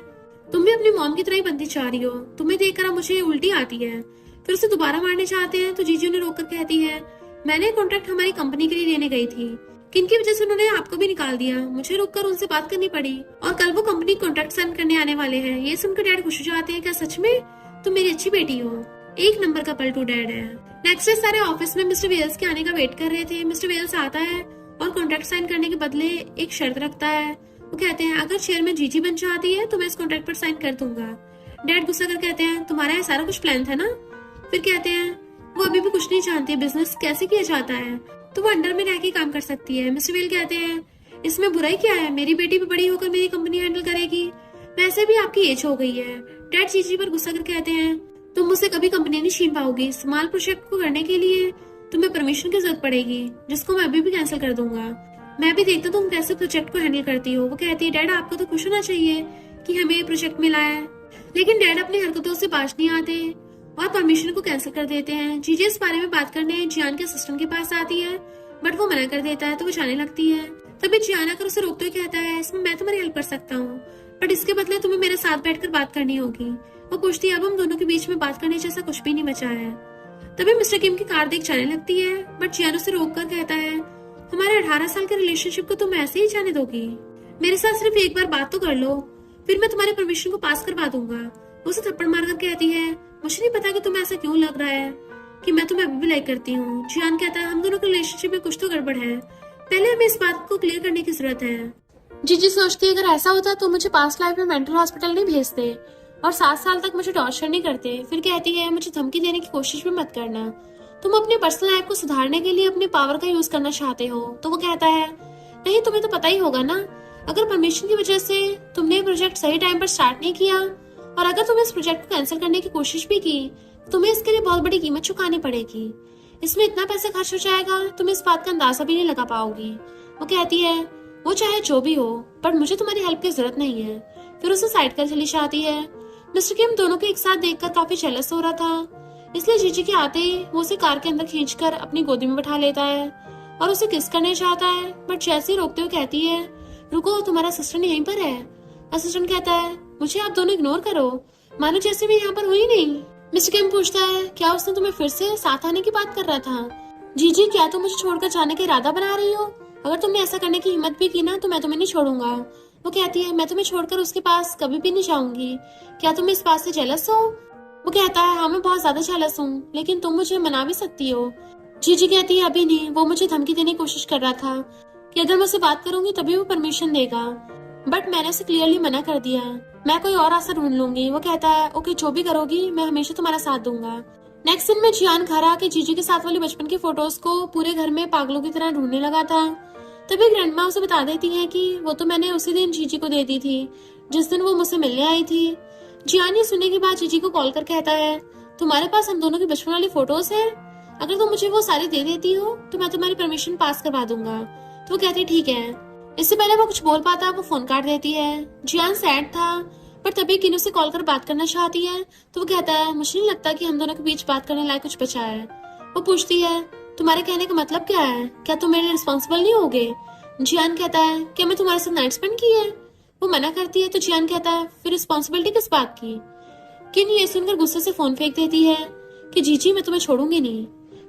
तुम भी अपनी मॉम की तरह ही बनती चाह रही हो। तुम्हें देखकर अब मुझे उल्टी आती है। फिर उसे दोबारा मारने चाहते हैं तो जीजी उन्हें रोककर कहती है, मैंने कॉन्ट्रैक्ट हमारी कंपनी के लिए लेने गई थी, किनकी वजह से उन्होंने आपको भी निकाल दिया। मुझे रुककर उनसे बात करनी पड़ी और कल वो कंपनी कॉन्ट्रैक्ट साइन करने आने वाले हैं। ये सुनकर डैड खुश हो जाते हैं, क्या सच में तुम मेरी अच्छी बेटी हो। एक नंबर का पलटू डैड है। नेक्स्ट डे सारे ऑफिस में मिस्टर वेल्स के आने का वेट कर रहे थे। मिस्टर वेल्स आता है और कॉन्ट्रैक्ट साइन करने के बदले एक शर्त रखता है। वो कहते हैं, अगर चेयरमैन जीजी बन जाती है तो मैं इस कॉन्ट्रैक्ट पर साइन कर दूंगा। डैड गुस्सा कर कहते हैं, तुम्हारा ये सारा कुछ प्लान था ना। फिर कहते हैं, वो अभी भी कुछ नहीं जानती बिजनेस कैसे किया जाता है, तो वो अंडर में रह के काम कर सकती है। मिस्टर वेल कहते हैं, इसमें बुराई क्या है, मेरी बेटी भी बड़ी होकर मेरी कंपनी हैंडल करेगी, वैसे भी आपकी एज हो गई है। डैड जीजी पर गुस्सा कर कहते हैं, तुम मुझसे कभी कंपनी नहीं छीन पाओगी। स्मॉल प्रोजेक्ट को करने के लिए तुम्हें परमिशन की जरूरत पड़ेगी, जिसको मैं अभी भी कैंसिल कर दूंगा। मैं भी देखता तुम कैसे प्रोजेक्ट को हैंडल करती हो। वो कहती है, डैड आपको तो खुश होना चाहिए कि हमें ये प्रोजेक्ट मिला है। लेकिन डैड अपनी हरकतों से बाज नहीं आते और परमिशन को कैंसिल कर देते हैं। जीजी इस बारे में बात करने जियान के असिस्टेंट के पास आती है, बट वो मना कर देता है तो वो जाने लगती है। तभी जियान आकर उसे रोकते हुए कहता है, इसमें मैं तुम्हारी हेल्प कर सकता हूँ, बट इसके बदले तुम्हें मेरे साथ बैठकर बात करनी होगी। वो पूछती है, अब हम दोनों के बीच में बात करने जैसा कुछ भी नहीं बचा है। तभी मिस्टर किम की कार देख जाने लगती है, बट जियान उसे रोक कर कहता है, हमारे 18 साल के रिलेशनशिप को तुम ऐसे ही जाने दोगी। मेरे साथ सिर्फ एक बार बात तो कर लो, फिर मैं तुम्हारे परमिशन को पास करवा दूंगा। वो उसे थप्पड़ मारकर कहती है, मुझे नहीं पता कि तुम्हें ऐसा क्यों लग रहा है कि मैं तुम्हें अभी भी लाइक करती हूँ। जियान कहता है, हम दोनों के रिलेशनशिप में कुछ तो गड़बड़ है, पहले हमें इस बात को क्लियर करने की जरूरत है। जीजी सोचती है, अगर ऐसा होता तो मुझे पास्ट लाइफ में मेंटल हॉस्पिटल नहीं भेजते और 7 साल तक मुझे टॉर्चर नहीं करते। फिर कहती है, मुझे धमकी देने की कोशिश भी मत करना, तुम अपनी पर्सनल लाइफ को सुधारने के लिए अपनी पावर का यूज करना चाहते हो। तो वो कहता है, नहीं तुम्हें तो पता ही होगा ना, अगर परमिशन की वजह से तुमने प्रोजेक्ट सही टाइम पर स्टार्ट नहीं किया और अगर तुम इस प्रोजेक्ट को कैंसिल करने की कोशिश भी की, तुम्हें इसके लिए बहुत बड़ी कीमत चुकानी पड़ेगी। इसमें इतना पैसा खर्च हो जाएगा तुम इस बात का अंदाजा भी नहीं लगा पाओगी। वो कहती है, वो चाहे जो भी हो, पर मुझे तुम्हारी हेल्प की जरूरत नहीं है। फिर उसे साइड कर चली जाती है। मिस्टर किम दोनों को एक साथ देखकर काफी जेलस हो रहा था, इसलिए जीजी के आते ही वो उसे कार के अंदर खींचकर अपनी गोदी में बैठा लेता है और उसे किस करने चाहता है, बट जैसे ही रोकते हुए कहती है, रुको तुम्हारा असिस्टेंट यहीं पर है। असिस्टेंट कहता है, मुझे आप दोनों इग्नोर करो, मानो जैसे भी यहाँ पर हुई नहीं। मिस्टर किम पूछता है, क्या उसने तुम्हें फिर से साथ आने की बात कर रहा था। जीजी, क्या तुम मुझे छोड़कर जाने का इरादा बना रही हो। अगर तुमने ऐसा करने की हिम्मत भी की ना तो मैं तुम्हें नहीं छोड़ूंगा। वो कहती है, मैं तुम्हें छोड़कर उसके पास कभी भी नहीं जाऊंगी। क्या तुम इस बात से जेलस हो। वो कहता है, हाँ मैं बहुत ज्यादा जेलस हूँ, लेकिन तुम मुझे मना भी सकती हो। जीजी कहती है, अभी नहीं, वो मुझे धमकी देने की कोशिश कर रहा था कि अगर मैं उससे बात करूंगी तभी वो परमिशन देगा, बट मैंने उसे क्लियरली मना कर दिया, मैं कोई और रास्ता ढूंढ लूंगी। वो कहता है, ओके जो भी करोगी मैं हमेशा तुम्हारा साथ दूंगा। नेक्स्ट दिन में जियान घर आके जीजी के साथ वाली बचपन की फोटोज को पूरे घर में पागलों की तरह ढूंढने लगा था। तभी ग्रैंडमा उसे बता देती है कि वो तो मैंने उसी दिन जीजी को दे दी थी जिस दिन वो मुझसे मिलने आई थी। जियान ये सुनने के बाद जीजी को कॉल कर कहता है, तुम्हारे पास हम दोनों की बचपन वाली फोटोज है, अगर तुम मुझे वो सारी दे देती हो तो मैं तुम्हारी परमिशन पास करवा दूंगा। तो वो कहती है, ठीक है। इससे पहले वो कुछ बोल पाता वो फोन काट देती है। जियान सैड था, पर तभी किनू से कॉल कर बात करना चाहती है तो वो कहता है, मुझे नहीं लगता कि हम दोनों के बीच बात करने लायक कुछ बचा है। वो पूछती है, तुम्हारे कहने का मतलब क्या है, क्या तुम मेरे रिस्पॉन्सिबल नहीं होगे। जियान कहता है, क्या मैं तुम्हारे साथ नाइट स्पेंड की है। वो मना करती है तो जियान कहता है, फिर रिस्पॉन्सिबिलिटी किस बात की। किन ये सुनकर गुस्से से फोन फेंक देती है। कि जीजी मैं तुम्हें छोड़ूंगी नहीं।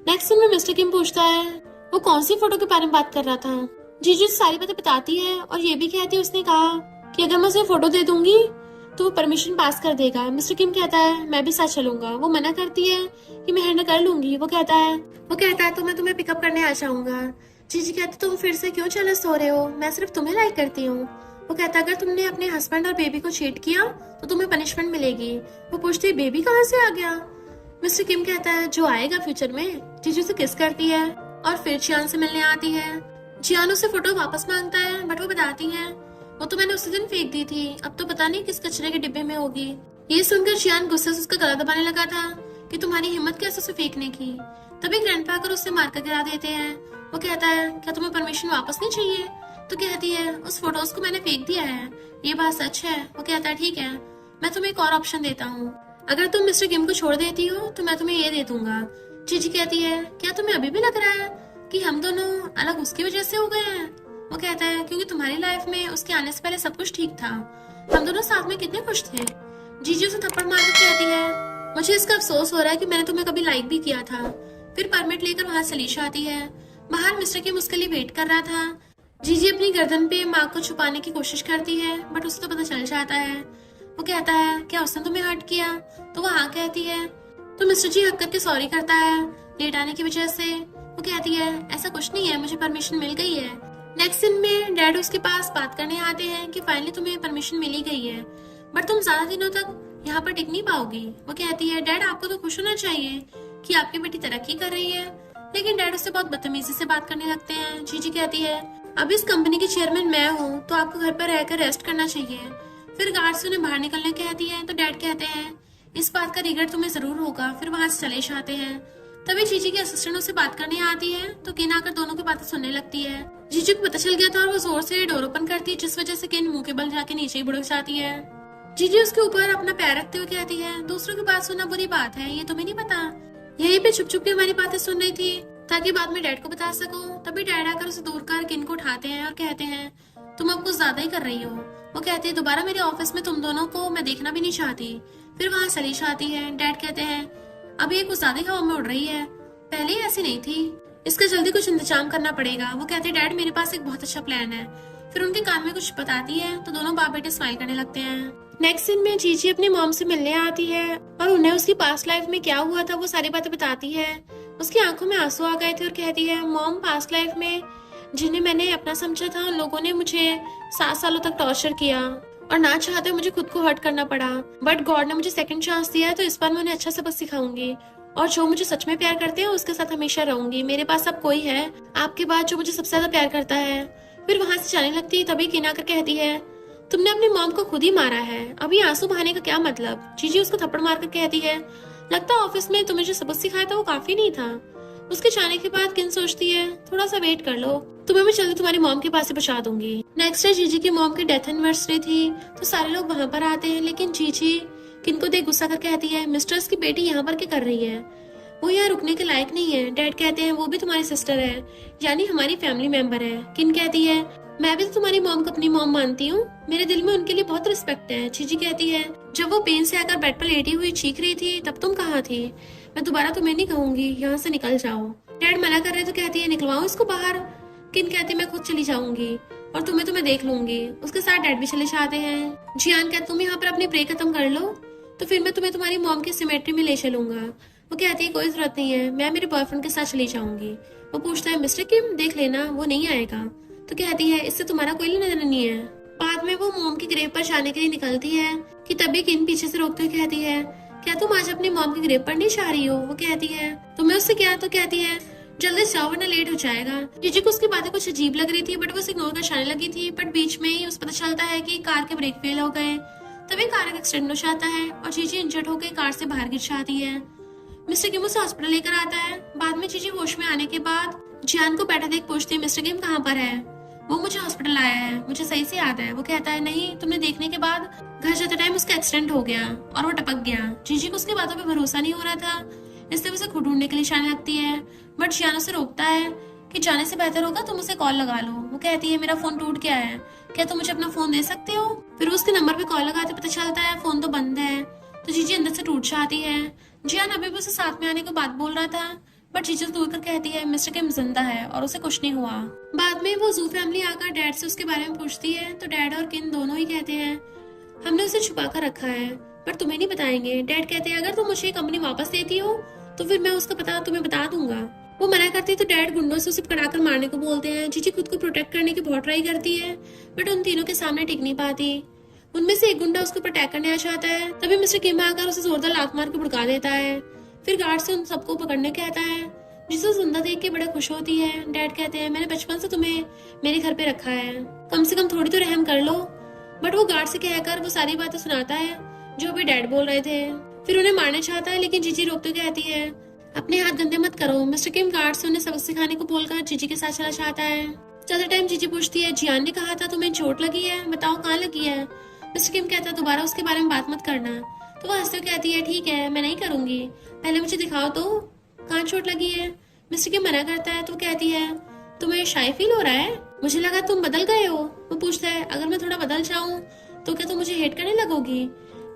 नेक्स्ट सीन में मिस्टर किम पूछता है वो कौन सी फोटो के बारे में बात कर रहा था। जीजी उसे सारी बातें बताती है और ये भी कहती है उसने कहा कि अगर मैं उसे फोटो दे दूंगी तो वो परमिशन पास कर देगा। मिस्टर किम कहता है मैं भी साथ चलूंगा। वो मना करती है कि मैं हैंडल कर लूंगी। वो कहता है तो मैं तुम्हें पिकअप करने आ जाऊंगा। जीजी कहती तुम फिर से क्यों जेलस हो रहे हो, मैं सिर्फ तुम्हें लाइक करती हूँ। वो कहता है अगर तुमने अपने हस्बैंड और बेबी को चीट किया तो तुम्हें पनिशमेंट मिलेगी। वो पूछती है बेबी कहाँ से आ गया। मिस्टर किम कहता है जो आएगा फ्यूचर में। जीजी उसे किस करती है और फिर जियान से मिलने आती है। जियान उसे फोटो वापस मांगता है बट वो बताती है वो तो मैंने उसी दिन फेंक दी थी, अब तो पता नहीं किस कचरे के डिब्बे में होगी। ये सुनकर जियान गुस्से से उसका गला दबाने लगा था कि तुम्हारी हिम्मत कैसे उसे फेंकने की। तभी ग्रैंडपा आकर उससे मारकर गिरा देते हैं। वो कहता है क्या तुम्हें परमिशन वापस नहीं चाहिए। तो कहती है उस फोटोज को मैंने फेंक दिया है, ये बात सच है। वो कहता है ठीक है मैं तुम्हें एक और ऑप्शन देता हूँ, अगर तुम मिस्टर किम को छोड़ देती हो तो मैं तुम्हें ये दे दूंगा। जीजी कहती है क्या तुम्हें अभी भी लग रहा है कि हम दोनों अलग उसकी वजह से हो गए हैं। वो कहता है क्योंकि तुम्हारी लाइफ में उसके आने से पहले सब कुछ ठीक था, हम दोनों साथ में कितने खुश थे। जीजी उसे थप्पड़ मारकर कहती है मुझे इसका अफसोस हो रहा है कि मैंने तुम्हें कभी लाइक भी किया था। फिर परमिट लेकर वहाँ सलीशा आती है। बाहर मिस्टर किम उसके लिए वेट कर रहा था। जीजी अपनी गर्दन पे माँ को छुपाने की कोशिश करती है बट उसे तो पता चल जाता है। वो कहता है क्या उसने तुम्हें हर्ट किया। तो वो हाँ कहती है तो मिस्टर जी हक करके सॉरी करता है लेट आने की वजह से। वो कहती है ऐसा कुछ नहीं है, मुझे परमिशन मिल गई है। नेक्स्ट दिन में डैड उसके पास बात करने आते हैं कि फाइनली तुम्हें परमिशन मिली गई है बट तुम ज्यादा दिनों तक यहाँ पर टिक नहीं पाओगी। वो कहती है डैड आपको तो खुश होना चाहिए कि आपकी बेटी तरक्की कर रही है, लेकिन डैड उससे बहुत बदतमीजी से बात करने लगते हैं। जीजी कहती है अब इस कंपनी की चेयरमैन मैं हूँ तो आपको घर पर रहकर रेस्ट करना चाहिए। फिर गार्ड से उन्हें बाहर निकलने कहती है तो डैड कहते हैं इस बात का रिग्रेट तुम्हें जरूर होगा। फिर वहां से चले जाते हैं। तभी जीजी की असिस्टेंट उससे बात करने आती है तो किन आकर दोनों की बातें सुनने लगती है। जीजी को पता चल गया था और वो जोर से डोर ओपन करती है जिस वजह से किन मुंह के बल जाके नीचे ही बुड़क जाती है। जीजी उसके ऊपर अपना पैर रखते हुए कहती है दूसरों की बात सुनना बुरी बात है, ये तुम्हें नहीं पता। यहीं पे छुप छुप के हमारी बातें सुन रही थी ताकि बाद में डैड को बता सको। तभी डैड आकर उसे दूर कर किन को उठाते हैं और कहते हैं तुम अब कुछ ज्यादा ही कर रही हो। वो कहती है दोबारा मेरे ऑफिस में तुम दोनों को मैं देखना भी नहीं चाहती। फिर वहाँ सलीशा आती है। डैड कहते हैं अब ये कुछ ज्यादा ही हवा में उड़ रही है, पहले ही ऐसी नहीं थी, इसका जल्दी कुछ इंतजाम करना पड़ेगा। वो कहते हैं डैड मेरे पास एक बहुत अच्छा प्लान है। फिर उनके कान में कुछ बताती है तो दोनों बाप बेटे स्माइल करने लगते हैं। नेक्स्ट सीन में जीजी अपनी मॉम से मिलने आती है और उन्हें उसकी पास्ट लाइफ में क्या हुआ था वो सारी बातें बताती है। उसकी आंखों में आंसू आ गए थे और कहती है मॉम पास्ट लाइफ में जिन्हें मैंने अपना समझा था उन लोगों ने मुझे 7 सालों तक टॉर्चर किया और ना चाहते मुझे खुद को हर्ट करना पड़ा, बट गॉड ने मुझे सेकंड चांस दिया है तो इस बार मैं उन्हें अच्छा सबक सिखाऊंगी और जो मुझे सच में प्यार करते हैं उसके साथ हमेशा रहूंगी। मेरे पास अब कोई है आपके बाद जो मुझे सबसे ज्यादा प्यार करता है। फिर वहां से जाने लगती है। तभी किन आकर कहती है तुमने अपनी मॉम को खुद ही मारा है, अभी आंसू बहाने का क्या मतलब। जीजी उसको थप्पड़ मारकर कहती है लगता ऑफिस में तुम्हें जो सबक सिखाया था वो काफी नहीं था। उसके जाने के बाद किन सोचती है थोड़ा सा वेट कर लो, तुम्हें मैं जल्दी तुम्हारी मॉम के पास से बचा दूंगी। नेक्स्ट डे जीजी की मॉम की डेथ एनिवर्सरी थी तो सारे लोग वहां पर आते हैं, लेकिन जीजी किन को देख गुस्सा कर कहती है मिस्टर्स की बेटी यहाँ पर क्या कर रही है, वो यहाँ रुकने के लायक नहीं है। डैड कहते हैं वो भी तुम्हारी सिस्टर है, यानी हमारी फैमिली मेंबर है। किन कहती है मैं भी तो तुम्हारी मॉम को अपनी मॉम मानती हूँ, मेरे दिल में उनके लिए बहुत रिस्पेक्ट है। जीजी कहती है जब वो पेन से आकर बेड पर लेटी हुई चीख रही थी तब तुम कहाँ थी, मैं दोबारा तुम्हें नहीं कहूंगी, यहाँ से निकल जाओ। डैड मना कर रहे तो कहती है निकलवाओ इसको बाहर। किन कहती है मैं खुद चली जाऊंगी और तुम्हें तो मैं देख लूंगी। उसके साथ डैड भी चले जाते हैं। जियान कहते तुम यहाँ पर अपनी प्रे खत्म कर लो तो फिर मैं तुम्हें तुम्हारी मॉम की सिमेट्री में ले चलूंगा। वो कहती है कोई जरूरत नहीं है, मैं मेरे बॉयफ्रेंड के साथ चली जाऊंगी। वो पूछता है मिस्टर किम देख लेना वो नहीं आएगा। तो कहती है इससे तुम्हारा कोई लेना देना नहीं है। बाद में वो मॉम की ग्रेव पर जाने के लिए निकलती है कि तभी किन पीछे से रोकते हुए कहती है क्या तुम आज अपनी मॉम की ग्रेव पर नहीं जा रही हो। वो कहती है तुम्हें उससे क्या। तो कहती है जल्दी जाओ वरना लेट हो जाएगा। जीजी को उसकी बातें कुछ अजीब लग रही थी बट वो इग्नोर कर जाने लगी थी, बट बीच में ही उसे पता चलता है कि कार के ब्रेक फेल हो गए। तभी कार का एक्सीडेंट हो जाता है और जीजी इंजर्ड होकर कार से बाहर गिर जाती है। मिस्टर किम उसे हॉस्पिटल लेकर आता है। बाद में जीजी होश में आने के बाद जियान को बैठा देख पूछती है मिस्टर किम कहाँ पर है। वो मुझे हॉस्पिटल आया है, मुझे सही से याद है। वो कहता है नहीं, तुमने देखने के बाद घर जाते टाइम उसका एक्सीडेंट हो गया और वो टपक गया। जीजी को उसकी बातों पे भरोसा नहीं हो रहा था, इसलिए उसे खुद ढूंढने के लिए जाने लगती है, बट जियान उसे रोकता है कि जाने से बेहतर होगा तुम उसे कॉल लगा लो। वो कहती है मेरा फोन टूट गया है, क्या तुम मुझे अपना फोन दे सकते हो। फिर उसके नंबर पे कॉल लगाते पता चलता है फोन तो बंद है। तो जीजी अंदर से टूट जाती है। जियान अभी भी उसे साथ में आने को बात बोल रहा था, बट जीजी दूर कर कहती है मिस्टर किम जिंदा है और उसे कुछ नहीं हुआ। बाद में वो जू फैमिली आकर डैड से उसके बारे में पूछती है, तो डैड और किन दोनों ही कहते हैं हमने उसे छुपा कर रखा है, पर तुम्हें नहीं बताएंगे। डैड कहते हैं अगर तुम मुझे ये कंपनी वापस देती हो तो फिर मैं उसका पता तुम्हें बता दूंगा। वो मना करती है तो डैड गुंडों से उसे पकड़ाकर मारने को बोलते हैं। जीजी खुद को प्रोटेक्ट करने की बहुत ट्राई करती है, बट उन तीनों के सामने टिक नहीं पाती। उनमें से एक गुंडा उसको अटैक करने आ जाता है, तभी मिस्टर किम आकर उसे जोरदार लात मार के भड़का देता है। फिर गार्ड से उन सबको पकड़ने कहता है, जिसे जिंदा देख के बड़ा खुश होती है। डैड कहते हैं मैंने बचपन से तुम्हें मेरे घर पे रखा है, कम से कम थोड़ी तो रहम कर लो। बट वो गार्ड से कहकर वो सारी बातें सुनाता है जो अभी डैड बोल रहे थे। फिर उन्हें मारना चाहता है, लेकिन जीजी रोकते कहती है अपने हाथ गंदे मत करो। मिस्टर किम गार्ड से उन्हें सबक सिखाने को बोलकर जीजी के साथ चला जाता है। चलते टाइम जीजी पूछती है जियान ने कहा था तुम्हें चोट लगी है, बताओ कहाँ लगी है। मिस्टर किम कहता है दोबारा उसके बारे में बात मत करना। तो वो हंसते कहती है ठीक है मैं नहीं करूंगी, पहले मुझे दिखाओ तो कहाँ चोट लगी है। मिस्टर किम मना करता है तो कहती है तुम्हें शाय फील हो रहा है, मुझे लगा तुम बदल गए हो। वो पूछता है अगर मैं थोड़ा बदल जाऊं तो क्या तुम मुझे हेट करने लगोगी।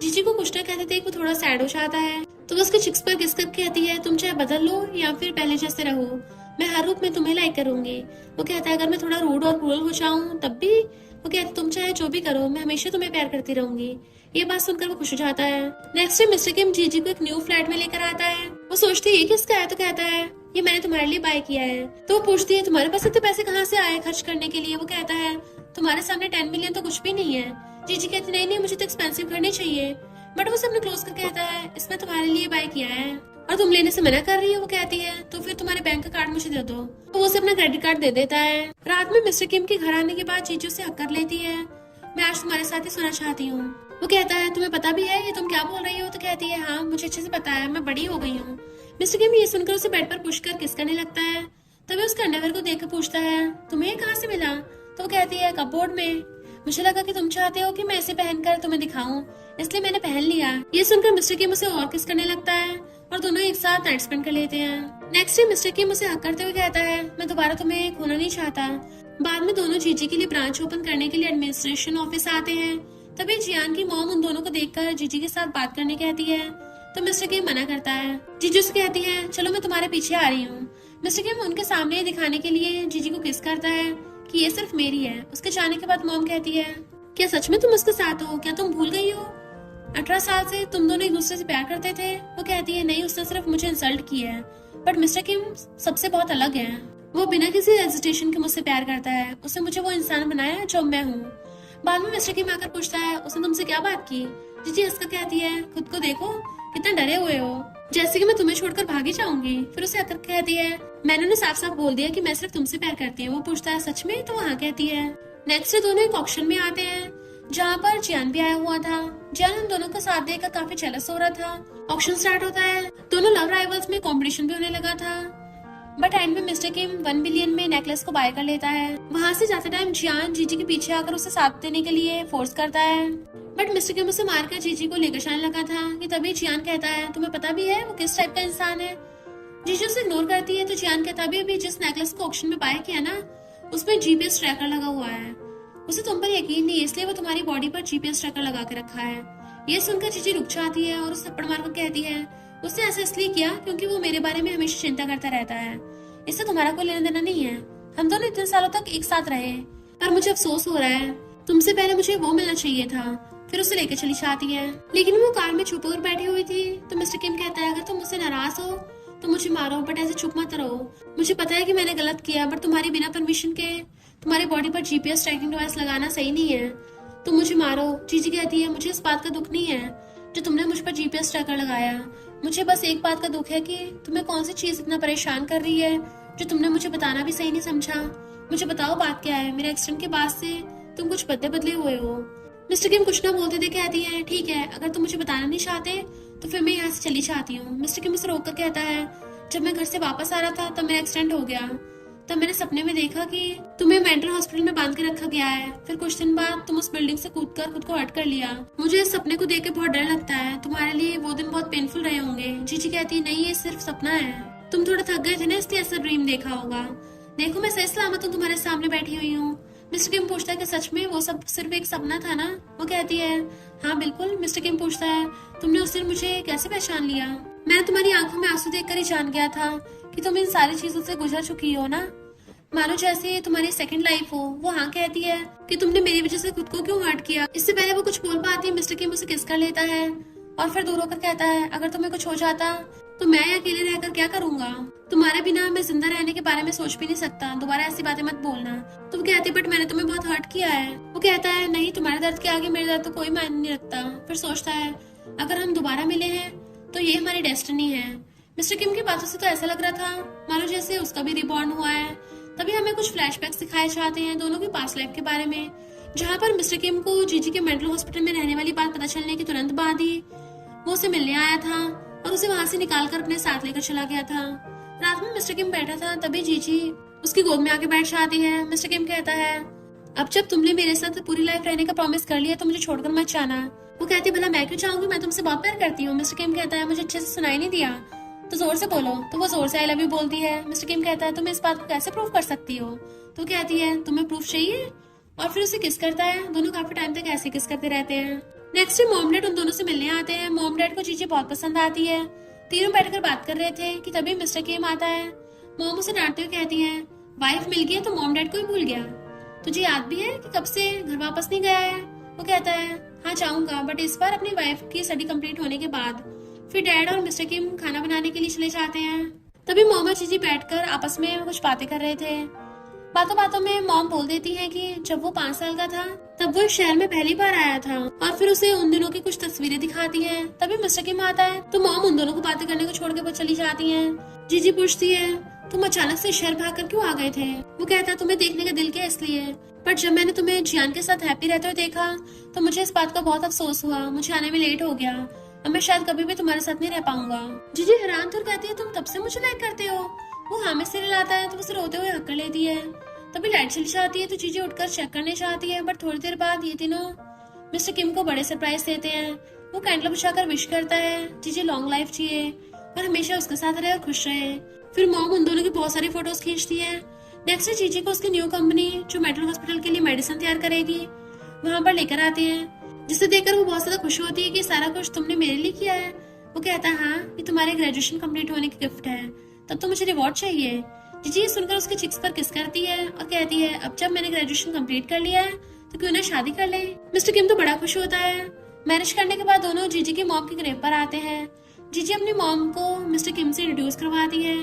जीजी को कुछ ना कहते थे वो थोड़ा सैड हो जाता है, तो वो उसके चिक्स पर किस कर कहती है तुम चाहे बदल लो या फिर पहले जैसे रहो, मैं हर रूप में तुम्हें लाइक करूंगी। वो कहता है अगर मैं थोड़ा रूड और क्रूअल हो जाऊं तब भी। वो कहती तुम चाहे जो भी करो मैं हमेशा तुम्हें प्यार करती रहूंगी। ये बात सुनकर वो खुश हो जाता है। नेक्स्ट डे मिस्टर किम जीजी को एक न्यू फ्लैट में लेकर आता है। वो सोचती है ये किसका है, तो कहता है ये मैंने तुम्हारे लिए बाय किया है। तो वो पूछती है तुम्हारे पास इतने पैसे कहाँ से आए खर्च करने के लिए। वो कहता है तुम्हारे सामने 10 मिलियन तो कुछ भी नहीं है। जीजी कहती नहीं नहीं मुझे तो एक्सपेंसिव करनी चाहिए, बट वो सबने क्लोज कर कहता है इसमें तुम्हारे लिए बाय किया है और तुम लेने से मना कर रही हो। वो कहती है तो फिर तुम्हारे बैंक का कार्ड मुझे दे दो। तो वो उसे अपना क्रेडिट कार्ड दे देता है। रात में मिस्टर किम के घर आने के बाद जीजू से हक कर लेती है मैं आज तुम्हारे साथ ही सोना चाहती हूँ। वो कहता है तुम्हें पता भी है ये तुम क्या बोल रही हो। तो कहती है हाँ मुझे अच्छे से पता है, मैं बड़ी हो गई हूँ। मिस्टर किम ये सुनकर उसे बेड पर पुश कर किस करने लगता है, तभी उसके अंडरवेयर को देखकर पूछता है तुम्हें ये कहाँ से मिला। तो वो कहती है कपबोर्ड में, मुझे लगा कि तुम चाहते हो कि मैं इसे पहनकर तुम्हें दिखाऊं, इसलिए मैंने पहन लिया। ये सुनकर मिस्टर किम उसे और किस करने लगता है और दोनों एक साथ नाइट स्पेंड कर लेते हैं। नेक्स्ट डे मिस्टर किम उसे हक करते हुए कहता है मैं दोबारा तुम्हें खोना नहीं चाहता। बाद में दोनों जीजी के लिए ब्रांच ओपन करने के लिए एडमिनिस्ट्रेशन ऑफिस आते हैं। तभी जियान की मॉम उन दोनों को देखकर जीजी के साथ बात करने कहती है, तो मिस्टर किम मना करता है। जीजू से कहती है चलो मैं तुम्हारे पीछे आ रही हूँ। मिस्टर किम उनके सामने दिखाने के लिए जीजी को किस करता है कि ये सिर्फ मेरी है। उसके जाने के बाद मॉम कहती है क्या सच में तुम उसके साथ हो, क्या तुम भूल गई हो 18 साल से तुम दोनों एक दूसरे से प्यार करते थे। वो कहती है नहीं उसने सिर्फ मुझे इंसल्ट की है, बट मिस्टर किम सबसे बहुत अलग है। वो बिना किसी हेजिटेशन के मुझसे प्यार करता है, उसने मुझे वो इंसान बनाया जो मैं हूँ। बाद में मिस्टर किम आकर पूछता है उसने तुमसे क्या बात की। जीजी हंसकर कहती है खुद को देखो कितना डरे हुए हो, जैसे कि मैं तुम्हें छोड़कर भागी जाऊंगी। फिर उसे आकर कहती है मैंने उन्हें साफ साफ बोल दिया कि मैं सिर्फ तुमसे प्यार करती हूँ। वो पूछता है सच में, तो वो हाँ कहती है। नेक्स्ट डे दोनों एक ऑक्शन में आते हैं जहाँ पर जियान भी आया हुआ था। जियान उन दोनों का साथ देकर काफी जेलस हो रहा था। ऑक्शन स्टार्ट होता है, दोनों लव राइवल्स में कंपटीशन भी होने लगा था, बट एंड में मिस्टर किम 1 बिलियन में नेकलेस को बाय कर लेता है। वहाँ से जाते टाइम जियान जीजी के पीछे आकर उसे साथ देने के लिए फोर्स करता है, बट मिस्टर किम उसे मारकर जीजी को लेकर जाने लगा था कि तभी जियान कहता है तुम्हें पता भी है वो किस टाइप का इंसान है। जीजी उसे इग्नोर करती है तो जियान कहता है अभी जिस नेकलेस को ऑक्शन में बाय किया ना उसमें जीपीएस ट्रैकर लगा हुआ है, उसे तुम पर यकीन नहीं है इसलिए वो तुम्हारी बॉडी पर जीपीएस ट्रैकर लगा के रखा है। ये सुनकर जीजी रुक जाती है और उसे थप्पड़ मारकर कहती है उसने ऐसा इसलिए किया क्योंकि वो मेरे बारे में हमेशा चिंता करता रहता है, इससे तुम्हारा कोई लेना देना नहीं है। हम दोनों इतने सालों तक एक साथ रहे, पर मुझे अफसोस हो रहा है, तुमसे पहले मुझे वो मिलना चाहिए था। फिर उसे लेकर चली जाती है, लेकिन वो कार में छुप कर बैठी हुई थी। तो मिस्टर किम कहता है अगर तुम मुझसे नाराज हो तो मुझे मारो, बट ऐसे चुप मत रहो। मुझे पता है कि मैंने गलत किया, बट तुम्हारी बिना परमिशन के तुम्हारी बॉडी पर जीपीएस ट्रैकिंग डिवाइस लगाना सही नहीं है, तुम मुझे मारो। जीजी कहती है मुझे इस बात का दुख नहीं है जो तुमने मुझ पर जीपीएस ट्रैकर लगाया, मुझे बस एक बात का दुख है कि तुम्हें कौन सी चीज इतना परेशान कर रही है जो तुमने मुझे बताना भी सही नहीं समझा। मुझे बताओ बात क्या है, मेरे एक्सीडेंट के बाद से तुम कुछ बदले बदले हुए हो। मिस्टर किम कुछ ना बोलते थे कहती है ठीक है अगर तुम मुझे बताना नहीं चाहते तो फिर मैं यहाँ से चली जाती हूँ। मिस्टर किम उसे रोककर कहता है जब मैं घर से वापस आ रहा था तब मेरा एक्सीडेंट हो गया, तब मैंने सपने में देखा कि तुम्हें मेंटल हॉस्पिटल में बांध के रखा गया है, फिर कुछ दिन बाद तुम उस बिल्डिंग से कूदकर खुद को हर्ट कर लिया। मुझे इस सपने को देख के बहुत डर लगता है, तुम्हारे लिए वो दिन बहुत पेनफुल रहे होंगे। जीजी कहती नहीं ये सिर्फ सपना है, तुम थोड़ा थक गए थे ना इसलिए ऐसा ड्रीम देखा होगा। देखो मैं सही सलामत हूँ तुम्हारे सामने बैठी हुई हूँ, मिस्टर किम पूछता है कि सच में वो सब सिर्फ एक सपना था ना? वो कहती है हाँ बिल्कुल। मिस्टर किम पूछता है तुमने उस दिन मुझे कैसे पहचान लिया? मैंने तुम्हारी आंखों में आंसू देखकर ही जान गया था कि तुम इन सारी चीजों से गुजर चुकी हो ना, मानो जैसे तुम्हारी सेकंड लाइफ हो। वो हाँ कहती है कि तुमने मेरी वजह से खुद को क्यों हर्ट किया। इससे पहले वो कुछ बोल पाती है, मिस्टर किम उसे किस कर लेता है और फिर दूर होकर कहता है अगर तुम्हें कुछ हो जाता तो मैं अकेले रहकर क्या करूंगा? तुम्हारे बिना मैं जिंदा रहने के बारे में सोच भी नहीं सकता। दोबारा ऐसी बातें मत बोलना। तुम कहती बट मैंने तुम्हें बहुत हर्ट किया है। वो कहता है नहीं, तुम्हारे दर्द के आगे मेरे दर्द तो कोई मायने नहीं रखता। फिर सोचता है अगर हम दोबारा मिले हैं तो ये हमारी डेस्टिनी है। मिस्टर किम की बातों से तो ऐसा लग रहा था मानो जैसे उसका भी रिबॉर्न हुआ है। तभी हमें कुछ फ्लैशबैक्स दिखाए जाते हैं दोनों की पास्ट लाइफ के बारे में, जहाँ पर मिस्टर किम को जीजी के मेंटल हॉस्पिटल में रहने वाली बात पता चलने के तुरंत बाद ही वो उसे मिलने आया था और उसे वहां से निकाल कर अपने साथ लेकर चला गया था। रात में मिस्टर किम बैठा था, तभी जीजी उसकी गोद में आके बैठ जाती है। मिस्टर किम कहता है अब जब तुमने मेरे साथ पूरी लाइफ रहने का प्रॉमिस कर लिया तो मुझे छोड़कर मत जाना। वो कहती भला मैं क्यों चाहूंगी, मैं तुमसे बहुत प्यार करती हूँ। मिस्टर किम कहता है मुझे अच्छे से सुनाई नहीं दिया तो जोर से बोलो। तो वो जोर से आई लव यू बोलती है। मिस्टर किम कहता है तुम इस बात को कैसे प्रूव कर सकती हो? तो कहती है तुम्हें प्रूफ चाहिए, और फिर उसे किस करता है। दोनों काफी टाइम तक ऐसे किस करते रहते हैं। नेक्स्ट डे मॉम डैड उन दोनों से मिलने आते हैं। मॉम डैड को जीजी बहुत पसंद आती है। तीनों बैठकर बात कर रहे थे कि तभी मिस्टर किम आता है। मॉम उसे डांटते हुए कहती है वाइफ मिल गई तो मॉम डैड को ही भूल गया। तुझे याद भी है कि कब से घर वापस नहीं गया है? वो कहता है हाँ जाऊंगा, बट इस बार अपनी वाइफ की स्टडी कंप्लीट होने के बाद। फिर डैड और मिस्टर किम खाना बनाने के लिए चले जाते हैं। तभी मॉम और जीजी बैठकर आपस में कुछ बातें कर रहे थे। बातों बातों में मॉम बोल देती है कि जब वो 5 साल का था तब वो इस शहर में पहली बार आया था, और फिर उसे उन दिनों की कुछ तस्वीरें दिखाती हैं। तभी मिस्टर किम आता है तो मॉम उन दोनों को बातें करने को छोड़ के वो चली जाती हैं। जीजी पूछती है तुम अचानक से शहर भागकर क्यों आ गए थे? वो कहता है तुम्हें देखने का दिल किया इसलिए, पर जब मैंने तुम्हें जियान के साथ हैप्पी रहते हुए देखा तो मुझे इस बात का बहुत अफसोस हुआ। मुझे आने में लेट हो गया, अब मैं शायद कभी भी तुम्हारे साथ नहीं रह पाऊंगा। जीजी हैरान तो कहती है तुम तब से मुझे लाइक करते हो? वो हाँ में सिर हिलाता है तो उसे रोते हुए हक कर लेती है। तभी लाइट चली जाती है तो जीजी उठकर चेक करने चाहती है, बट थोड़ी देर बाद ये तीनों मिस्टर किम को बड़े सरप्राइज देते हैं। वो कैंडल बुझाकर विश करता है जीजी लॉन्ग लाइफ जिए और हमेशा उसके साथ रहे और खुश रहे। फिर मॉम उन दोनों की बहुत सारी फोटोज खींचती है। नेक्स्ट जीजी को उसकी न्यू कंपनी जो मेंटल हॉस्पिटल के लिए मेडिसिन तैयार करेगी वहाँ पर लेकर आते हैं, जिसे देखकर वो बहुत ज्यादा खुश होती है कि सारा कुछ तुमने मेरे लिए किया है। वो कहता है हाँ, ये तुम्हारे ग्रेजुएशन कंप्लीट होने की गिफ्ट है, तब तो मुझे रिवॉर्ड चाहिए। जीजी सुनकर उसके चिक्स पर किस करती है और कहती है अब जब मैंने ग्रेजुएशन कंप्लीट कर लिया है तो क्यों ना शादी कर ले। मिस्टर किम तो बड़ा खुश होता है। मैरिज करने के बाद दोनों जीजी की मॉम के ग्रेव पर आते हैं। जीजी अपनी मॉम को मिस्टर किम से इंट्रोड्यूस करवाती है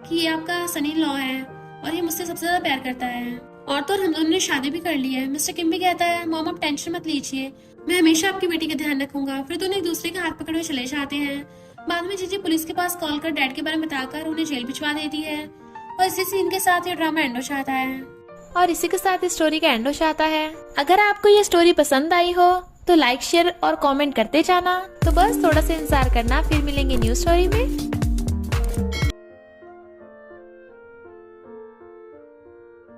कि ये आपका सनी लॉ है और ये मुझसे सबसे ज्यादा प्यार करता है, और तो हम दोनों ने शादी भी कर ली है। मिस्टर किम भी कहता है मॉम आप टेंशन मत लीजिए, मैं हमेशा आपकी बेटी का ध्यान रखूंगा। फिर दोनों एक दूसरे के हाथ पकड़े हुए चले जाते हैं। बाद में जीजी पुलिस के पास कॉल कर डैड के बारे में बताकर उन्हें जेल भिजवा देती है, और इसी सीन के साथ ये ड्रामा एंड हो जाता है। और इसी के साथ इस स्टोरी का एंड हो जाता है। अगर आपको ये स्टोरी पसंद आई हो तो लाइक शेयर और कमेंट करते जाना। तो बस थोड़ा सा इंतजार करना, फिर मिलेंगे न्यू स्टोरी में।